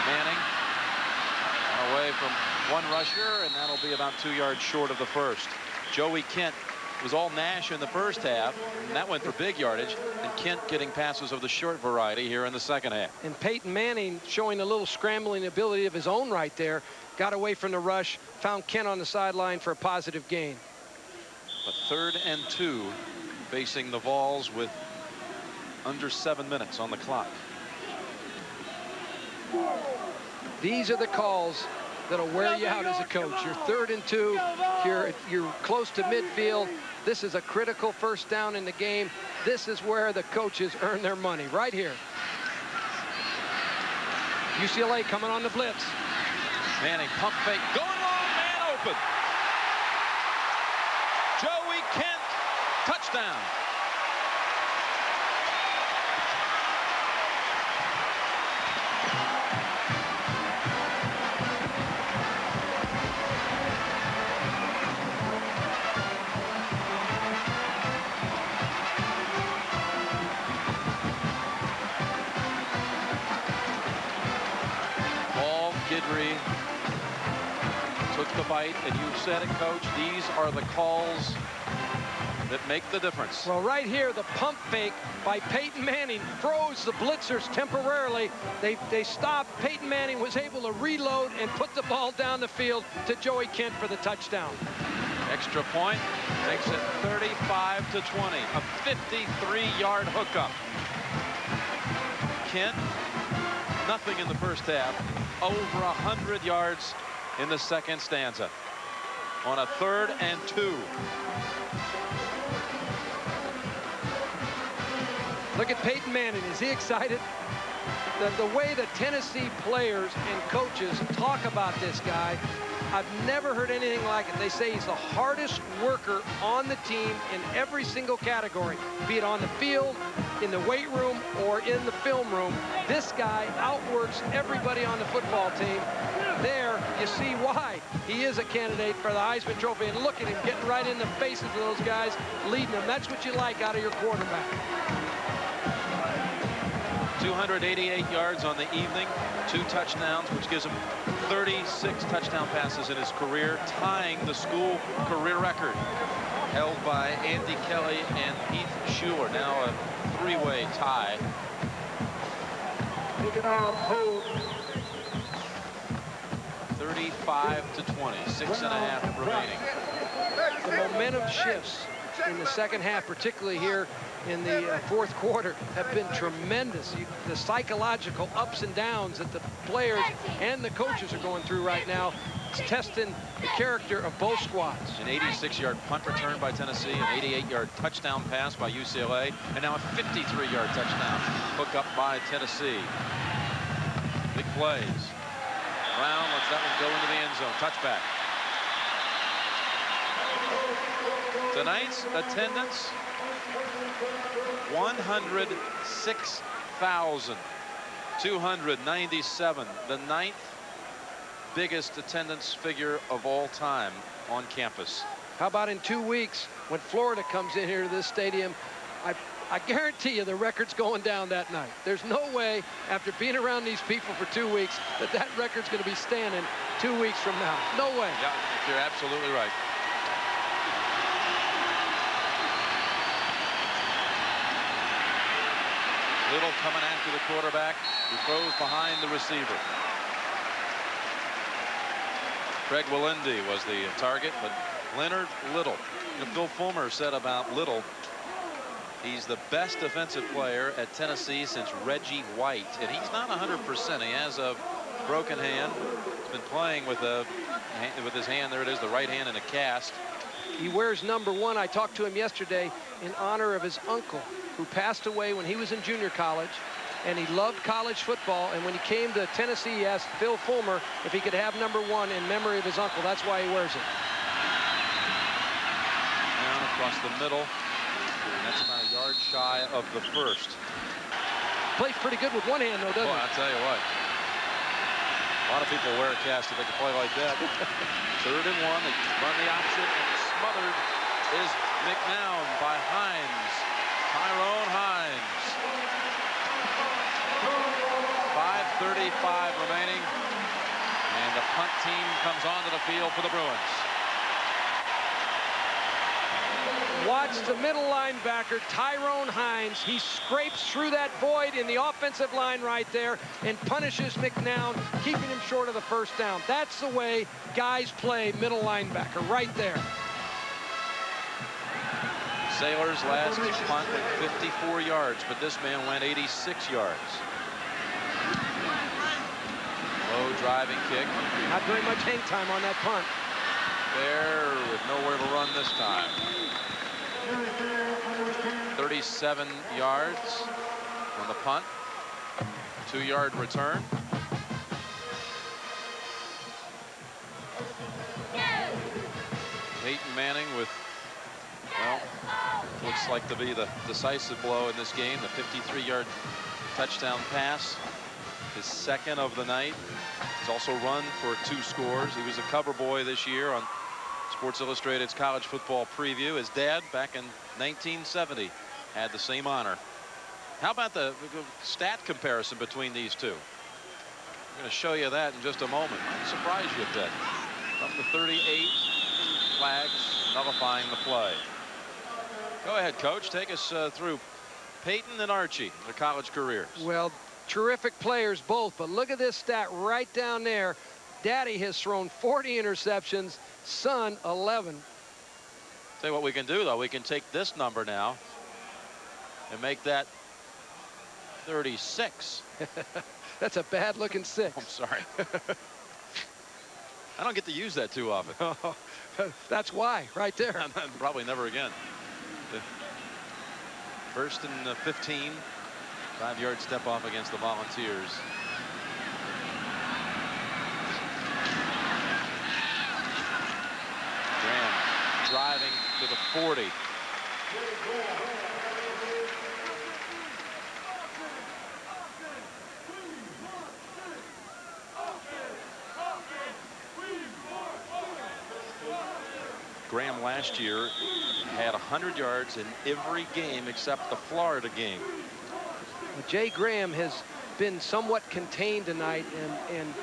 Manning away from one rusher, and that'll be about 2 yards short of the first. Joey Kent was all Nash in the first half, and that went for big yardage, and Kent getting passes of the short variety here in the second half. And Peyton Manning showing a little scrambling ability of his own right there. Got away from the rush, found Kent on the sideline for a positive gain. But 3rd and 2 facing the Vols with under 7 minutes on the clock. These are the calls that'll wear you out as a coach. You're 3rd and 2. You're close to midfield. This is a critical first down in the game. This is where the coaches earn their money, right here. UCLA coming on the blitz. Manning pump fake, going long, man open. Joey Kent, touchdown. Guidry took the bite, and you said it, Coach, these are the calls that make the difference. Well, right here, the pump fake by Peyton Manning froze the blitzers temporarily. They stopped. Peyton Manning was able to reload and put the ball down the field to Joey Kent for the touchdown. Extra point takes it 35 to 20. A 53-yard hookup. Kent, nothing in the first half. Over 100 yards in the second stanza on a 3rd and 2. Look at Peyton Manning. Is he excited? The way the Tennessee players and coaches talk about this guy, I've never heard anything like it. They say he's the hardest worker on the team in every single category, be it on the field, in the weight room, or in the film room. This guy outworks everybody on the football team. There, you see why he is a candidate for the Heisman Trophy. And look at him getting right in the faces of those guys, leading them. That's what you like out of your quarterback. 288 yards on the evening, 2 touchdowns, which gives him 36 touchdown passes in his career, tying the school career record held by Andy Kelly and Heath Schuler. Now a 3-way tie. 35 to 20, 6.5 remaining. The momentum shifts in the second half, particularly here in the fourth quarter, have been tremendous. The psychological ups and downs that the players and the coaches are going through right now, it's testing the character of both squads. An 86-yard punt return by Tennessee, an 88-yard touchdown pass by UCLA, and now a 53-yard touchdown hook up by Tennessee. Big plays. Brown lets that one go into the end zone. Touchback. Tonight's attendance, 106,297, the 9th biggest attendance figure of all time on campus. How about in 2 weeks when Florida comes in here to this stadium? I guarantee you the record's going down that night. There's no way, after being around these people for 2 weeks, that record's going to be standing 2 weeks from now. No way. Yeah, you're absolutely right. Little coming after the quarterback, who throws behind the receiver. Craig Willende was the target, but Leonard Little. Phil Fulmer said about Little, he's the best defensive player at Tennessee since Reggie White, and he's not 100%. He has a broken hand. He's been playing with his hand. There it is, the right hand in a cast. He wears number 1. I talked to him yesterday in honor of his uncle, who passed away when he was in junior college, and he loved college football. And when he came to Tennessee, he asked Phil Fulmer if he could have number 1 in memory of his uncle. That's why he wears it. Down across the middle. And that's about a yard shy of the first. Plays pretty good with one hand, though, doesn't he? I'll tell you what. A lot of people wear a cast if they can play like that. 3rd and 1. They run the option, and smothered is McNown by Hines. Tyrone Hines. 5:35 remaining. And the punt team comes onto the field for the Bruins. Watch the middle linebacker, Tyrone Hines. He scrapes through that void in the offensive line right there and punishes McNown, keeping him short of the first down. That's the way guys play middle linebacker, right there. Sailors last punt went 54 yards, but this man went 86 yards. Low driving kick. Not very much hang time on that punt. There with nowhere to run this time. 37 yards on the punt. 2-yard return. Peyton Manning with, well, looks like to be the decisive blow in this game. The 53-yard touchdown pass, his 2nd of the night. He's also run for 2 scores. He was a cover boy this year on Sports Illustrated's college football preview. His dad, back in 1970, had the same honor. How about the stat comparison between these two? I'm going to show you that in just a moment. Might surprise you a bit. From the 38, flags nullifying the play. Go ahead, Coach. Take us through Peyton and Archie, their college careers. Well, terrific players both, but look at this stat right down there. Daddy has thrown 40 interceptions, son 11. Tell you what we can do, though. We can take this number now and make that 36. That's a bad looking 6. I'm sorry. I don't get to use that too often. That's why, right there. Probably never again. 1st and 15. 5-yard step off against the Volunteers. Graham driving to the 40. Graham last year had 100 yards in every game except the Florida game. Jay Graham has been somewhat contained tonight and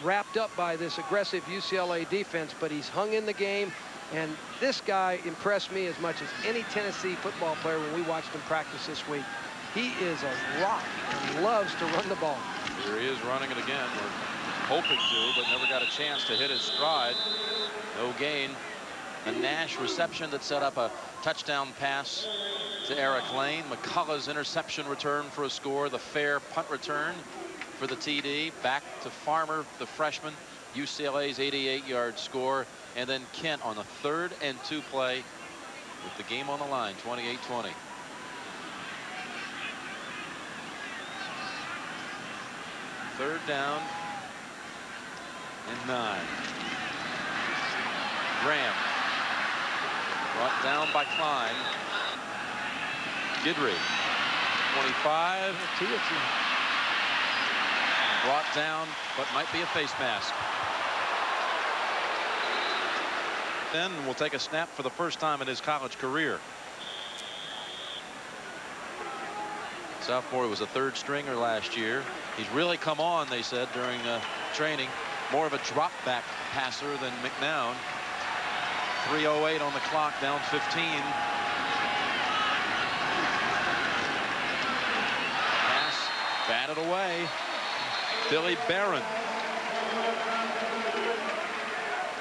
wrapped up by this aggressive UCLA defense, but he's hung in the game, and this guy impressed me as much as any Tennessee football player when we watched him practice this week. He is a rock and loves to run the ball. Here he is running it again. We're hoping to, but never got a chance to hit his stride. No gain. A Nash reception that set up a touchdown pass to Eric Lane. McCullough's interception return for a score. The fair punt return for the TD. Back to Farmer, the freshman. UCLA's 88-yard score. And then Kent on the 3rd and 2 play with the game on the line, 28-20. Third down and 9. Graham brought down by Klein. Guidry, 25. Brought down, but might be a face mask. Then will take a snap for the first time in his college career. Sophomore was a 3rd stringer last year. He's really come on, they said, during training. More of a drop back passer than McNown. 3:08 on the clock, down 15. Pass batted away. Billy Barron.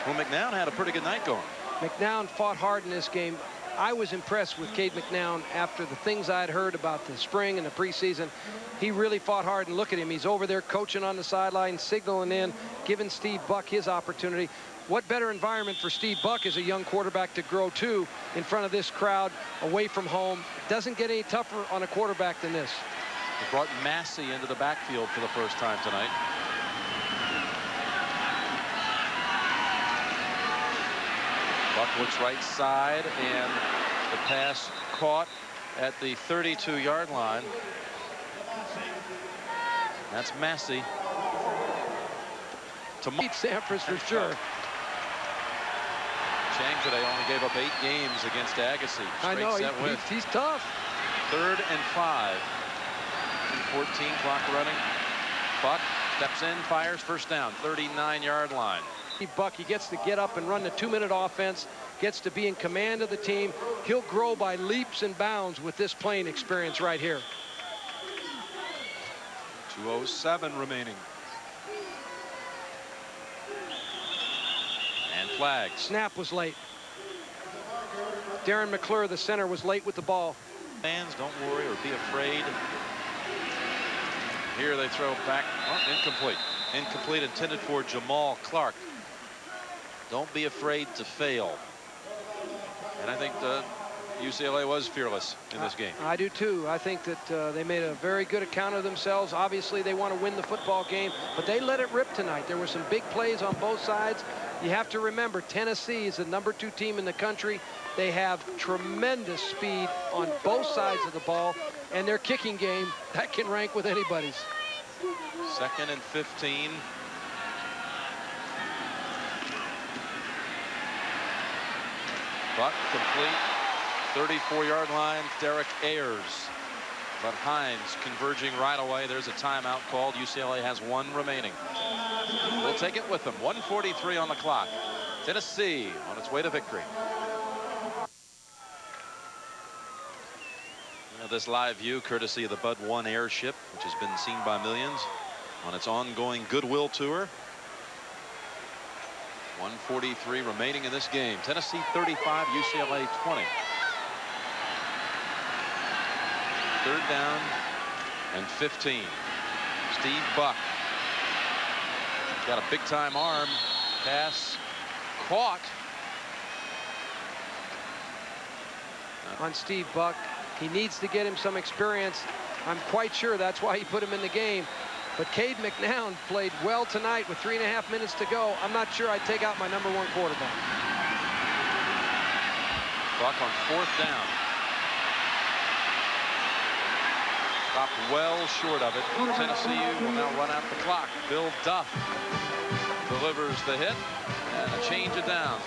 Well, McNown had a pretty good night going. McNown fought hard in this game. I was impressed with Cade McNown after the things I'd heard about the spring and the preseason. He really fought hard, and look at him. He's over there coaching on the sideline, signaling in, giving Steve Buck his opportunity. What better environment for Steve Buck as a young quarterback to grow to in front of this crowd, away from home? It doesn't get any tougher on a quarterback than this. They brought Massey into the backfield for the first time tonight. Buck looks right side, and the pass caught at the 32-yard line. That's Massey. To beat Sampras for sure. Chang today only gave up 8 games against Agassi. I know, he's tough. 3rd and 5. 14 clock running. Buck steps in, fires, first down, 39-yard line. Buck, he gets to get up and run the 2-minute offense, gets to be in command of the team. He'll grow by leaps and bounds with this playing experience right here. 2:07 remaining. And flags. Snap was late. Darren McClure, the center, was late with the ball. Fans, don't worry or be afraid. Here they throw back. Oh, incomplete. Incomplete, intended for Jamal Clark. Don't be afraid to fail. And I think UCLA was fearless in this game. I do too. I think that they made a very good account of themselves. Obviously, they want to win the football game, but they let it rip tonight. There were some big plays on both sides. You have to remember, Tennessee is the #2 team in the country. They have tremendous speed on both sides of the ball, and their kicking game, that can rank with anybody's. 2nd and 15. Buck complete. 34-yard line, Derek Ayers. But Hines converging right away. There's a timeout called. UCLA has 1 remaining. We'll take it with them. 1:43 on the clock. Tennessee on its way to victory. This live view courtesy of the Bud 1 airship, which has been seen by millions on its ongoing Goodwill tour. 1:43 remaining in this game. Tennessee 35, UCLA 20. 3rd down and 15. Steve Buck got a big time arm. Pass caught on Steve Buck. He needs to get him some experience. I'm quite sure that's why he put him in the game. But Cade McNown played well tonight with 3.5 minutes to go. I'm not sure I'd take out my #1 quarterback. Buck on 4th down. Stopped well short of it. Tennessee will now run out the clock. Bill Duff delivers the hit, and a change of downs.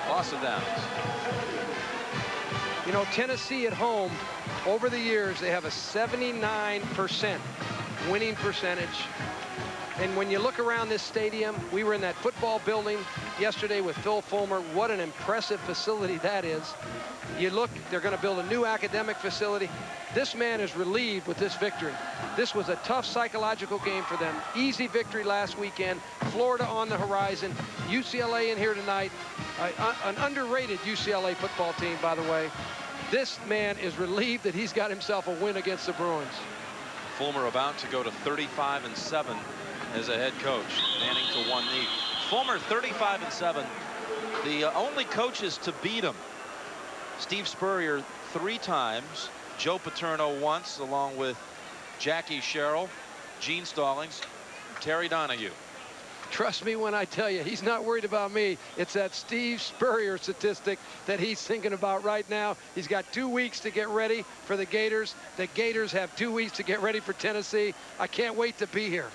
Loss of downs. You know, Tennessee at home, over the years, they have a 79% winning percentage. And when you look around this stadium, we were in that football building yesterday with Phil Fulmer. What an impressive facility that is. You look, they're going to build a new academic facility. This man is relieved with this victory. This was a tough psychological game for them. Easy victory last weekend. Florida on the horizon. UCLA in here tonight. An underrated UCLA football team, by the way. This man is relieved that he's got himself a win against the Bruins. Fulmer about to go to 35-7 as a head coach. Manning to 1 knee. Fulmer 35-7. The only coaches to beat him: Steve Spurrier 3 times, Joe Paterno once, along with Jackie Sherrill, Gene Stallings, Terry Donahue. Trust me when I tell you, he's not worried about me. It's that Steve Spurrier statistic that he's thinking about right now. He's got 2 weeks to get ready for the Gators. The Gators have 2 weeks to get ready for Tennessee. I can't wait to be here.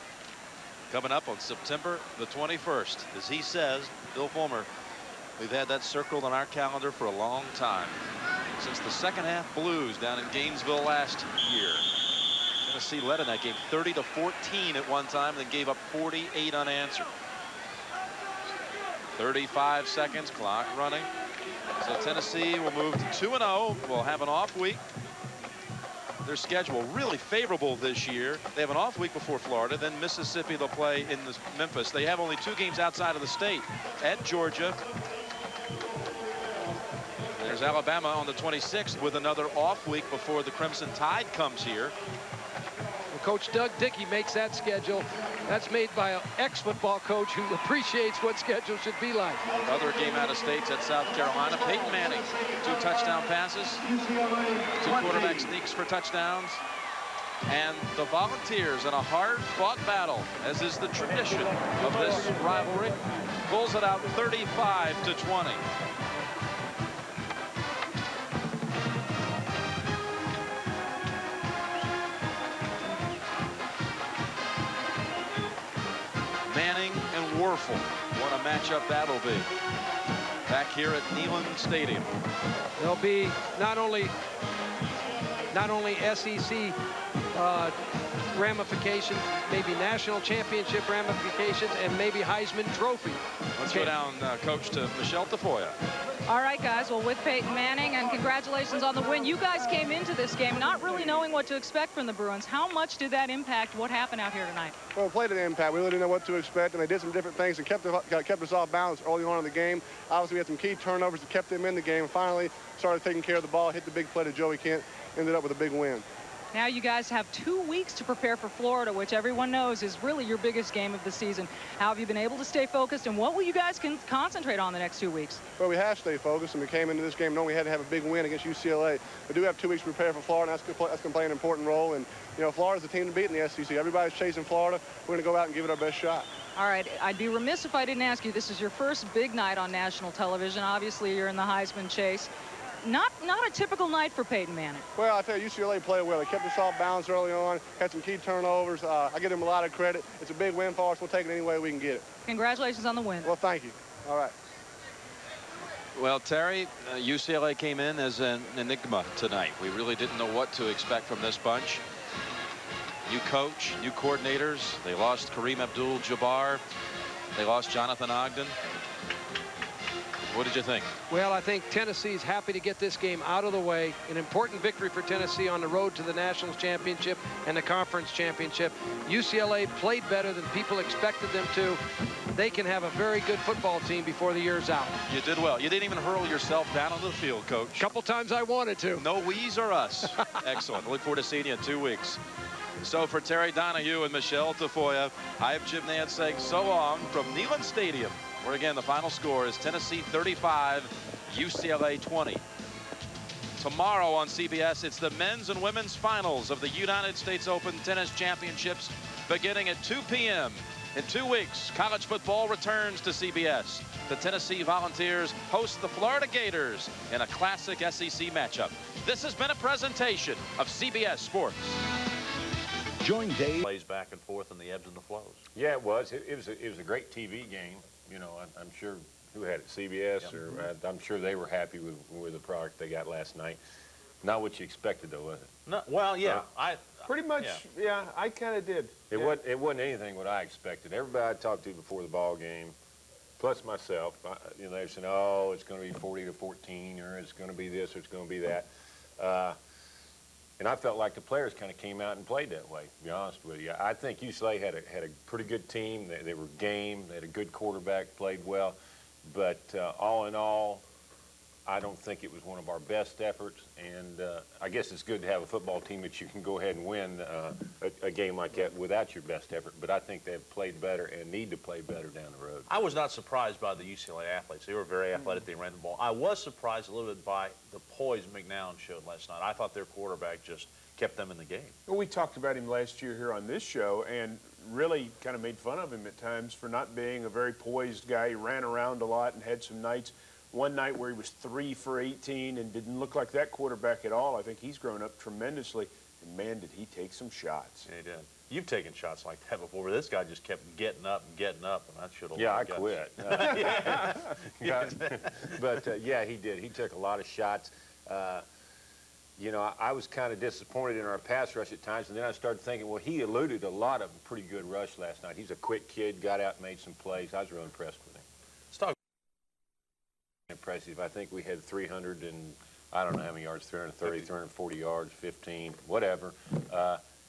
Coming up on September the 21st, as he says, Bill Fulmer, we've had that circled on our calendar for a long time. Since the second half blues down in Gainesville last year. Tennessee led in that game 30-14 at one time, then gave up 48 unanswered. 35 seconds, clock running. So Tennessee will move to 2-0. We'll have an off week. Their schedule really favorable this year. They have an off week before Florida, then Mississippi. They'll play in Memphis. They have only 2 games outside of the state, at Georgia There's Alabama on the 26th with another off week before the Crimson Tide comes here. Well, Coach Doug Dickey makes that schedule. That's made by an ex-football coach who appreciates what schedule should be like. Another game out of states at South Carolina. Peyton Manning, 2 touchdown passes, 2 quarterback sneaks for touchdowns. And the Volunteers in a hard-fought battle, as is the tradition of this rivalry, pulls it out 35-20. Manning and Werfel, what a matchup that'll be. Back here at Neyland Stadium. There'll be not only SEC ramifications, maybe national championship ramifications, and maybe Heisman Trophy. Let's go down, Coach, to Michelle Tafoya. All right, guys. Well, with Peyton Manning, and congratulations on the win. You guys came into this game not really knowing what to expect from the Bruins. How much did that impact what happened out here tonight? Well, we played an impact. We really didn't know what to expect, and they did some different things and kept us off balance early on in the game. Obviously, we had some key turnovers that kept them in the game, and finally started taking care of the ball, hit the big play to Joey Kent, ended up with a big win. Now you guys have 2 weeks to prepare for Florida, which everyone knows is really your biggest game of the season. How have you been able to stay focused, and what will you guys concentrate on the next 2 weeks? Well, we have to stay focused, and we came into this game knowing we had to have a big win against UCLA. We do have 2 weeks to prepare for Florida, and that's going to play an important role. And, you know, Florida's the team to beat in the SEC. Everybody's chasing Florida. We're going to go out and give it our best shot. All right, I'd be remiss if I didn't ask you, this is your first big night on national television. Obviously, you're in the Heisman chase. Not a typical night for Peyton Manning. Well, I tell you, UCLA played well. They kept us off balance early on, had some key turnovers. I give them a lot of credit. It's a big win for us. We'll take it any way we can get it. Congratulations on the win. Well, thank you. All right. Well, Terry, UCLA came in as an enigma tonight. We really didn't know what to expect from this bunch. New coach, new coordinators. They lost Kareem Abdul-Jabbar. They lost Jonathan Ogden. What did you think? Well, I think Tennessee's happy to get this game out of the way. An important victory for Tennessee on the road to the National Championship and the Conference Championship. UCLA played better than people expected them to. They can have a very good football team before the year's out. You did well. You didn't even hurl yourself down on the field, Coach. A couple times I wanted to. No we's or us. Excellent. Look forward to seeing you in 2 weeks. So for Terry Donahue and Michelle Tafoya, I have Jim Nance saying so long from Neyland Stadium, where again the final score is Tennessee 35, UCLA 20. Tomorrow on CBS, it's the men's and women's finals of the United States Open Tennis Championships beginning at 2 p.m. In 2 weeks, college football returns to CBS. The Tennessee Volunteers host the Florida Gators in a classic SEC matchup. This has been a presentation of CBS Sports. Join Dave. Plays back and forth in the ebbs and the flows. Yeah, it was. It was a great TV game. You know, I'm sure who had it, CBS, Yep. or I'm sure they were happy with the product they got last night. Not what you expected, though, was it? No, well, yeah, Pretty much, yeah, I kind of did. It wasn't anything what I expected. Everybody I talked to before the ball game, plus myself, you know, they were saying, oh, it's going to be 40-14, or it's going to be this, or it's going to be that. And I felt like the players kind of came out and played that way, to be honest with you. I think UCLA had a pretty good team. They were game. They had a good quarterback, played well. But all in all, I don't think it was one of our best efforts. And I guess it's good to have a football team that you can go ahead and win a game like that without your best effort. But I think they've played better and need to play better down the road. I was not surprised by the UCLA athletes. They were very athletic. They ran the ball. I was surprised a little bit by the poise McNown showed last night. I thought their quarterback just kept them in the game. Well, we talked about him last year here on this show and really kind of made fun of him at times for not being a very poised guy. He ran around a lot and had some nights. One night where he was 3 for 18 and didn't look like that quarterback at all. I think he's grown up tremendously. And, man, did he take some shots. Yeah, he did. You've taken shots like that before, where this guy just kept getting up, and I should have. Yeah, I quit. But, yeah, he did. He took a lot of shots. You know, I was kind of disappointed in our pass rush at times, and then I started thinking, well, he eluded a lot of pretty good rush last night. He's a quick kid, got out and made some plays. I was real impressed with him. Let's talk. Impressive. I think we had 300 and I don't know how many yards, 330, 340 yards, 15, whatever.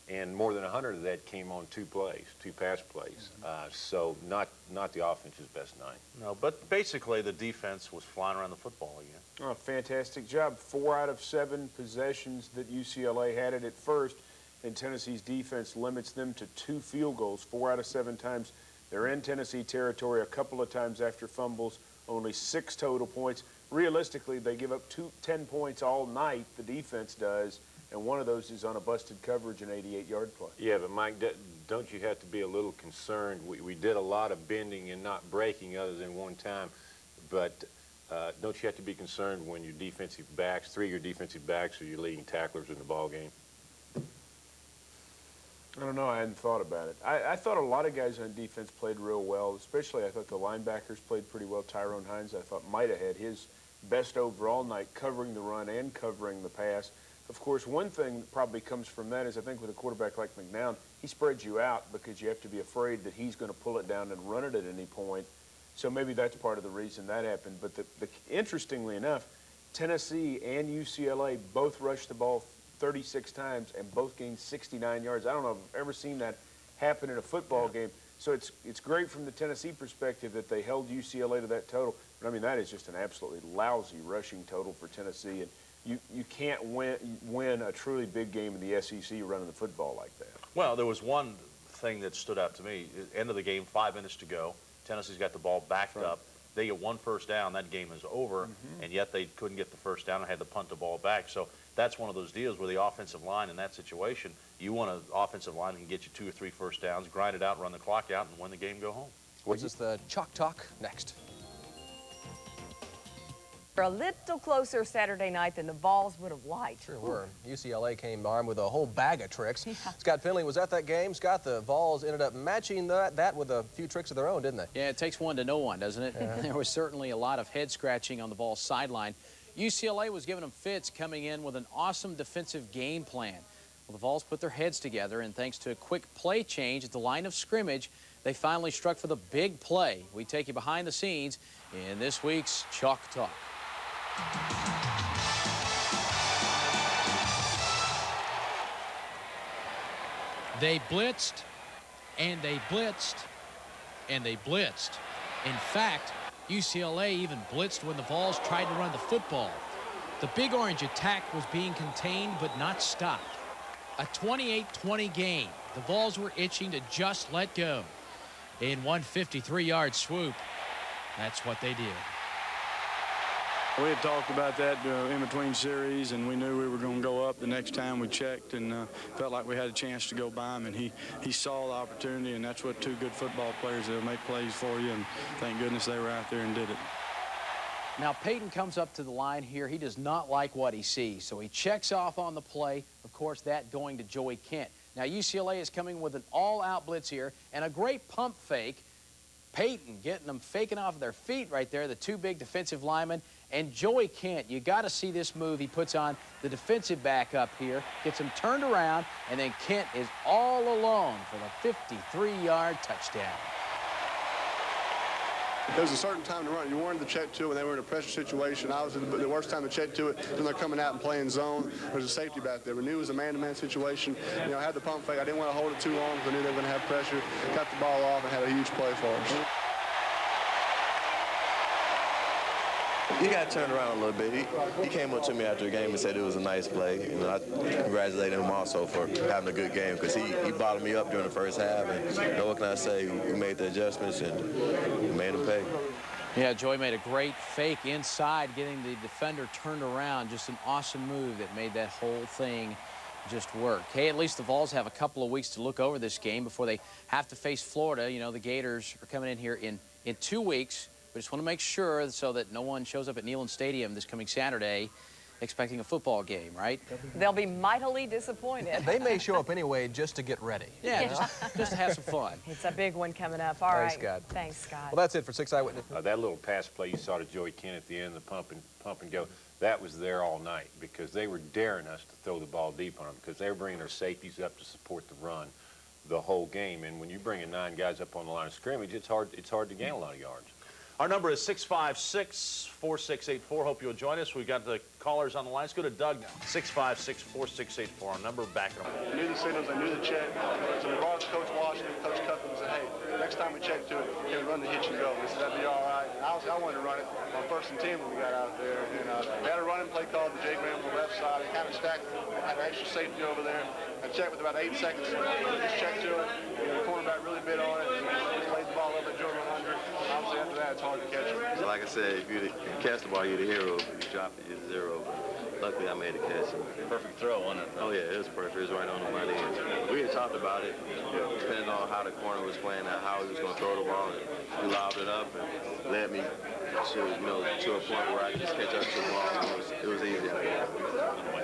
And more than 100 of that came on 2 plays, 2 pass plays. So not the offense's best night. No, but basically the defense was flying around the football again. Oh, fantastic job. 4 out of 7 possessions that UCLA had it at first, and Tennessee's defense limits them to 2 field goals 4 out of 7 times. They're in Tennessee territory a couple of times after fumbles, only 6 total points. Realistically, they give up 10 points all night, the defense does, and one of those is on a busted coverage, an 88-yard play. Yeah, but Mike, don't you have to be a little concerned? We did a lot of bending and not breaking other than one time, but don't you have to be concerned when your defensive backs, 3 of your defensive backs are your leading tacklers in the ball game? I don't know. I hadn't thought about it. I thought a lot of guys on defense played real well, especially I thought the linebackers played pretty well. Tyrone Hines, I thought, might have had his best overall night covering the run and covering the pass. Of course, one thing that probably comes from that is I think with a quarterback like McNown, he spreads you out because you have to be afraid that he's going to pull it down and run it at any point. So maybe that's part of the reason that happened. But interestingly enough, Tennessee and UCLA both rushed the ball 36 times and both gained 69 yards. I don't know if I've ever seen that happen in a football game. So it's great from the Tennessee perspective that they held UCLA to that total. But, I mean, that is just an absolutely lousy rushing total for Tennessee. And you can't win a truly big game in the SEC running the football like that. Well, there was one thing that stood out to me. End of the game, 5 minutes to go. Tennessee's got the ball backed up. They get 1 first down, that game is over, and yet they couldn't get the first down and had to punt the ball back. So that's one of those deals where the offensive line in that situation, you want an offensive line that can get you 2 or 3 first downs, grind it out, run the clock out, and win the game, go home. This is the Chalk Talk next. We're a little closer Saturday night than the Vols would have liked. Sure were. UCLA came armed with a whole bag of tricks. Yeah. Scott Finley was at that game. Scott, the Vols ended up matching that with a few tricks of their own, didn't they? Yeah, it takes one to know one, doesn't it? Yeah. There was certainly a lot of head scratching on the Vols sideline. UCLA was giving them fits coming in with an awesome defensive game plan. Well, the Vols put their heads together, and thanks to a quick play change at the line of scrimmage, they finally struck for the big play. We take you behind the scenes in this week's Chalk Talk. They blitzed, and they blitzed, and they blitzed. In fact, UCLA even blitzed when the Vols tried to run the football. The Big Orange attack was being contained but not stopped. A 28-20 game. The Vols were itching to just let go. In one 53-yard swoop, that's what they did. We had talked about that in between series, and we knew we were going to go up the next time we checked, and felt like we had a chance to go by him, and he saw the opportunity, and that's what 2 good football players do, make plays for you, and thank goodness they were out there and did it. Now, Peyton comes up to the line here. He does not like what he sees, so he checks off on the play. Of course, that going to Joey Kent. Now, UCLA is coming with an all-out blitz here and a great pump fake. Peyton getting them faking off their feet right there, the 2 big defensive linemen. And Joey Kent, you got to see this move. He puts on the defensive back up here, gets him turned around, and then Kent is all alone for the 53-yard touchdown. There's a certain time to run. You wanted to check to it when they were in a pressure situation. Obviously, the worst time to check to it when they're coming out and playing zone. There's a safety back there. We knew it was a man-to-man situation. You know, I had the pump fake. I didn't want to hold it too long because I knew they were going to have pressure. Got the ball off and had a huge play for us. He got turned around a little bit. He came up to me after the game and said it was a nice play. And I congratulated him also for having a good game because he bottled me up during the first half. And you know, what can I say? We made the adjustments and made him pay. Yeah, Joey made a great fake inside, getting the defender turned around. Just an awesome move that made that whole thing just work. Hey, at least the Vols have a couple of weeks to look over this game before they have to face Florida. You know, the Gators are coming in here in 2 weeks. We just want to make sure so that no one shows up at Neyland Stadium this coming Saturday expecting a football game, right? They'll be mightily disappointed. They may show up anyway just to get ready. Yeah, just to have some fun. It's a big one coming up. All right. Thanks, Scott. Thanks, Scott. Well, that's it for 6 Eyewitness. That little pass play you saw to Joey Kent at the end, the pump and go, that was there all night because they were daring us to throw the ball deep on them because they were bringing their safeties up to support the run the whole game. And when you bring 9 guys up on the line of scrimmage, it's hard to gain a lot of yards. Our number is 656-4684. Hope you'll join us. We've got the callers on the line. Let's go to Doug now. 656-4684. Our number back in a I knew the signals, I knew the check. So we brought Coach Washington, Coach Cuthbert, and said, hey, next time we check to it, can we run the hitch and go? They said, that'd be all right. And I wanted to run it on 1st and 10 when we got out there. And we had a running play called the J Graham on the left side. It kind of stacked, had an extra safety over there. I checked with about 8 seconds. Just checked to it. The cornerback really bit on it. And played the ball up at Jordan 100. Obviously, after that, it's hard to catch it. So like I said, if you catch the ball, you're the hero. If you drop it, you're the zero. But luckily, I made a catch. perfect throw, wasn't it? Oh, yeah, it was perfect. It was right on the money. We had talked about it, depending on how the corner was playing, how he was going to throw the ball. And he lobbed it up and led me to, to a point where I could just catch up to the ball. It was easy.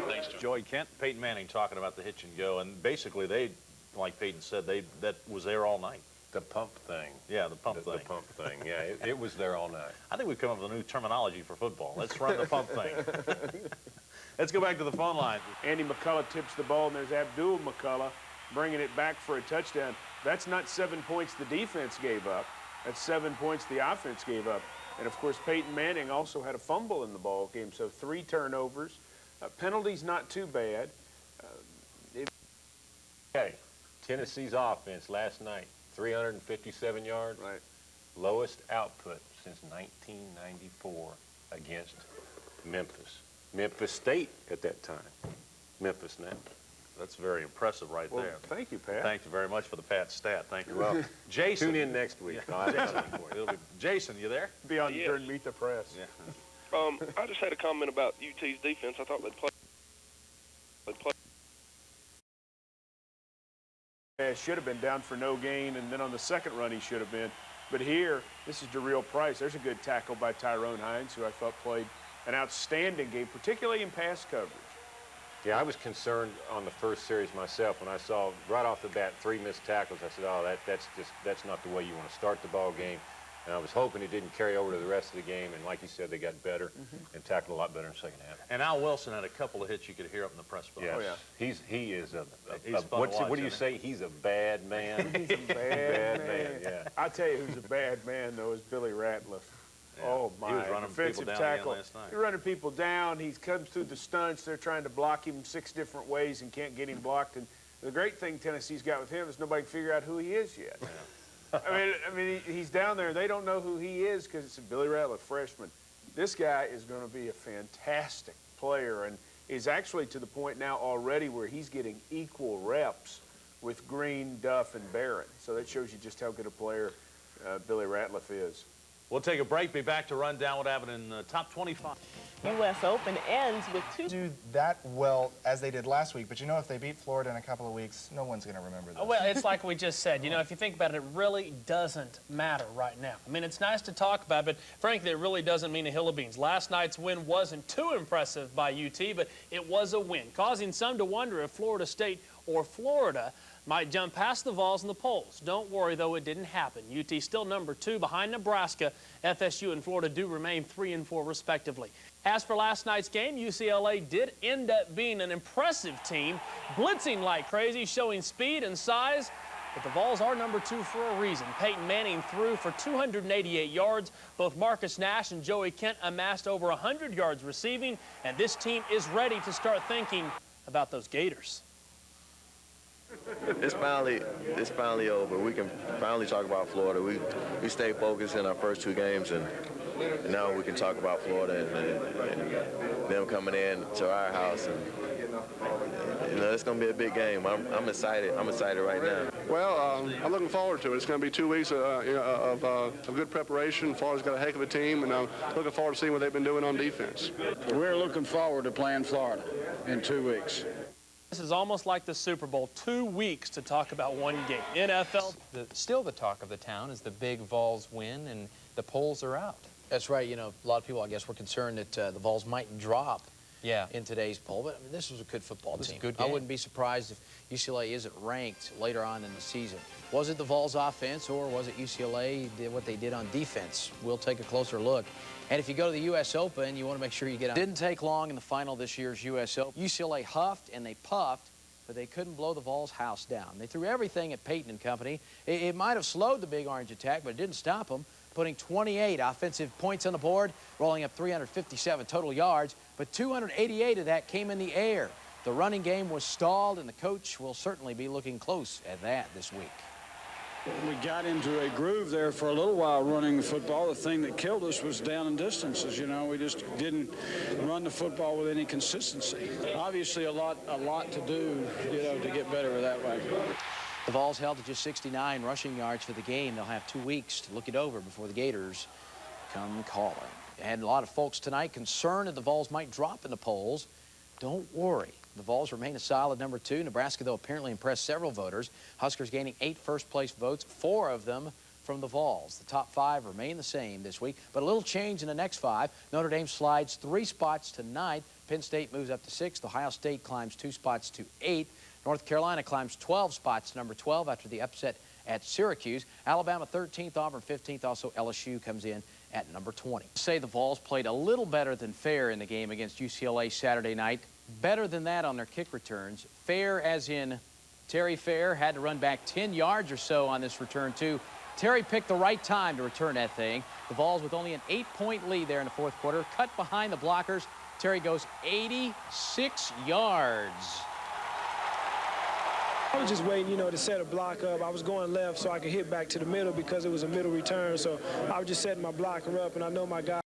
Thanks to Joey Kent, Peyton Manning talking about the hitch and go. And basically, they, like Peyton said, that was there all night. The pump thing. Yeah, the pump thing. The pump thing, yeah. It was there all night. I think we've come up with a new terminology for football. Let's run the pump thing. Let's go back to the phone line. Andy McCullough tips the ball, and there's Abdul McCullough bringing it back for a touchdown. That's not 7 points the defense gave up. That's 7 points the offense gave up. And, of course, Peyton Manning also had a fumble in the ball game, so 3 turnovers. Penalties not too bad. Okay, Tennessee's offense last night, 357 yards. Right. Lowest Output since 1994 against Memphis. Memphis State at that time. Memphis now. That's very impressive right there. Thank you, Pat. Thank you very much for the Pat stat. Thank you. Well, Jason. Tune in next week. Jason, you there? Be on during Meet the Press. Yeah. I just had a comment about UT's defense. I thought they'd play. Should have been down for no gain, and then on the second run he should have been. But here, this is Darrell Price. There's a good tackle by Tyrone Hines, who I thought played an outstanding game, particularly in pass coverage. Yeah, I was concerned on the first series myself when I saw right off the bat 3 missed tackles. I said, oh, that's not the way you want to start the ball game. And I was hoping it didn't carry over to the rest of the game. And like you said, they got better and tackled a lot better in the second half. And Al Wilson had a couple of hits you could hear up in the press box. Yes. Oh, yeah. He is He's fun to watch, what do you say? He's a bad man. He's a bad man. Yeah. I tell you who's a bad man, though, is Billy Ratliff. Yeah. Oh, my. He was running Defensive people down tackle. again last night. He's running people down. He comes through the stunts. They're trying to block him 6 different ways and can't get him blocked. And the great thing Tennessee's got with him is nobody can figure out who he is yet. Yeah. I mean, he's down there. They don't know who he is because it's a Billy Ratliff freshman. This guy is going to be a fantastic player and is actually to the point now already where he's getting equal reps with Green, Duff, and Barron. So that shows you just how good a player Billy Ratliff is. We'll take a break. Be back to run down what happened in the top 25. U.S. Open ends with 2. Do that well as they did last week, but you know, if they beat Florida in a couple of weeks, no one's going to remember this. Well, it's like we just said. You know, if you think about it, it really doesn't matter right now. I mean, it's nice to talk about, but frankly, it really doesn't mean a hill of beans. Last night's win wasn't too impressive by UT, but it was a win, causing some to wonder if Florida State or Florida might jump past the Vols in the polls. Don't worry, though, it didn't happen. UT still number 2 behind Nebraska. FSU and Florida do remain 3 and 4, respectively. As for last night's game, UCLA did end up being an impressive team, blitzing like crazy, showing speed and size. But the Vols are number 2 for a reason. Peyton Manning threw for 288 yards. Both Marcus Nash and Joey Kent amassed over 100 yards receiving. And this team is ready to start thinking about those Gators. It's finally over. We can finally talk about Florida. We stayed focused in our first 2 games, and now we can talk about Florida and them coming in to our house. And, you know, it's going to be a big game. I'm excited. I'm excited right now. Well, I'm looking forward to it. It's going to be 2 weeks of good preparation. Florida's got a heck of a team, and I'm looking forward to seeing what they've been doing on defense. We're looking forward to playing Florida in 2 weeks. This is almost like the Super Bowl, 2 weeks to talk about one game. NFL. Still the talk of the town is the big Vols win, and the polls are out. That's right. You know, a lot of people, I guess, were concerned that the Vols might drop in today's poll. But I mean, this was a good football team. Good I game. wouldn't be surprised if UCLA isn't ranked later on in the season. Was it the Vols offense or was it UCLA did what they did on defense? We'll take a closer look. And if you go to the U.S. Open, you want to make sure you get on. Didn't take long in the final this year's U.S. Open. UCLA huffed and they puffed, but they couldn't blow the Vols' house down. They threw everything at Peyton and company. It might have slowed the Big Orange attack, but it didn't stop them. putting 28 offensive points on the board, rolling up 357 total yards, but 288 of that came in the air. The running game was stalled, and the coach will certainly be looking close at that this week. We got into a groove there for a little while running the football. The thing that killed us was down and distances. You know, we just didn't run the football with any consistency. Obviously, a lot to do, you know, to get better with that way. The Vols held to just 69 rushing yards for the game. They'll have 2 weeks to look it over before the Gators come calling. And a lot of folks tonight concerned that the Vols might drop in the polls. Don't worry. The Vols remain a solid number 2. Nebraska, though, apparently impressed several voters. Huskers gaining 8 first-place votes, 4 of them from the Vols. The top 5 remain the same this week, but a little change in the next 5. Notre Dame slides 3 spots to 9th. Penn State moves up to 6th. Ohio State climbs 2 spots to 8th. North Carolina climbs 12 spots to number 12 after the upset at Syracuse. Alabama 13th, Auburn 15th. Also, LSU comes in at number 20. Say the Vols played a little better than fair in the game against UCLA Saturday night. Better than that on their kick returns. Fair as in Terry Fair had to run back 10 yards or so on this return, too. Terry picked the right time to return that thing. The Vols with only an 8-point lead there in the 4th quarter. Cut behind the blockers. Terry goes 86 yards. I was just waiting, you know, to set a block up. I was going left so I could hit back to the middle because it was a middle return. So I was just setting my blocker up, and I know my guy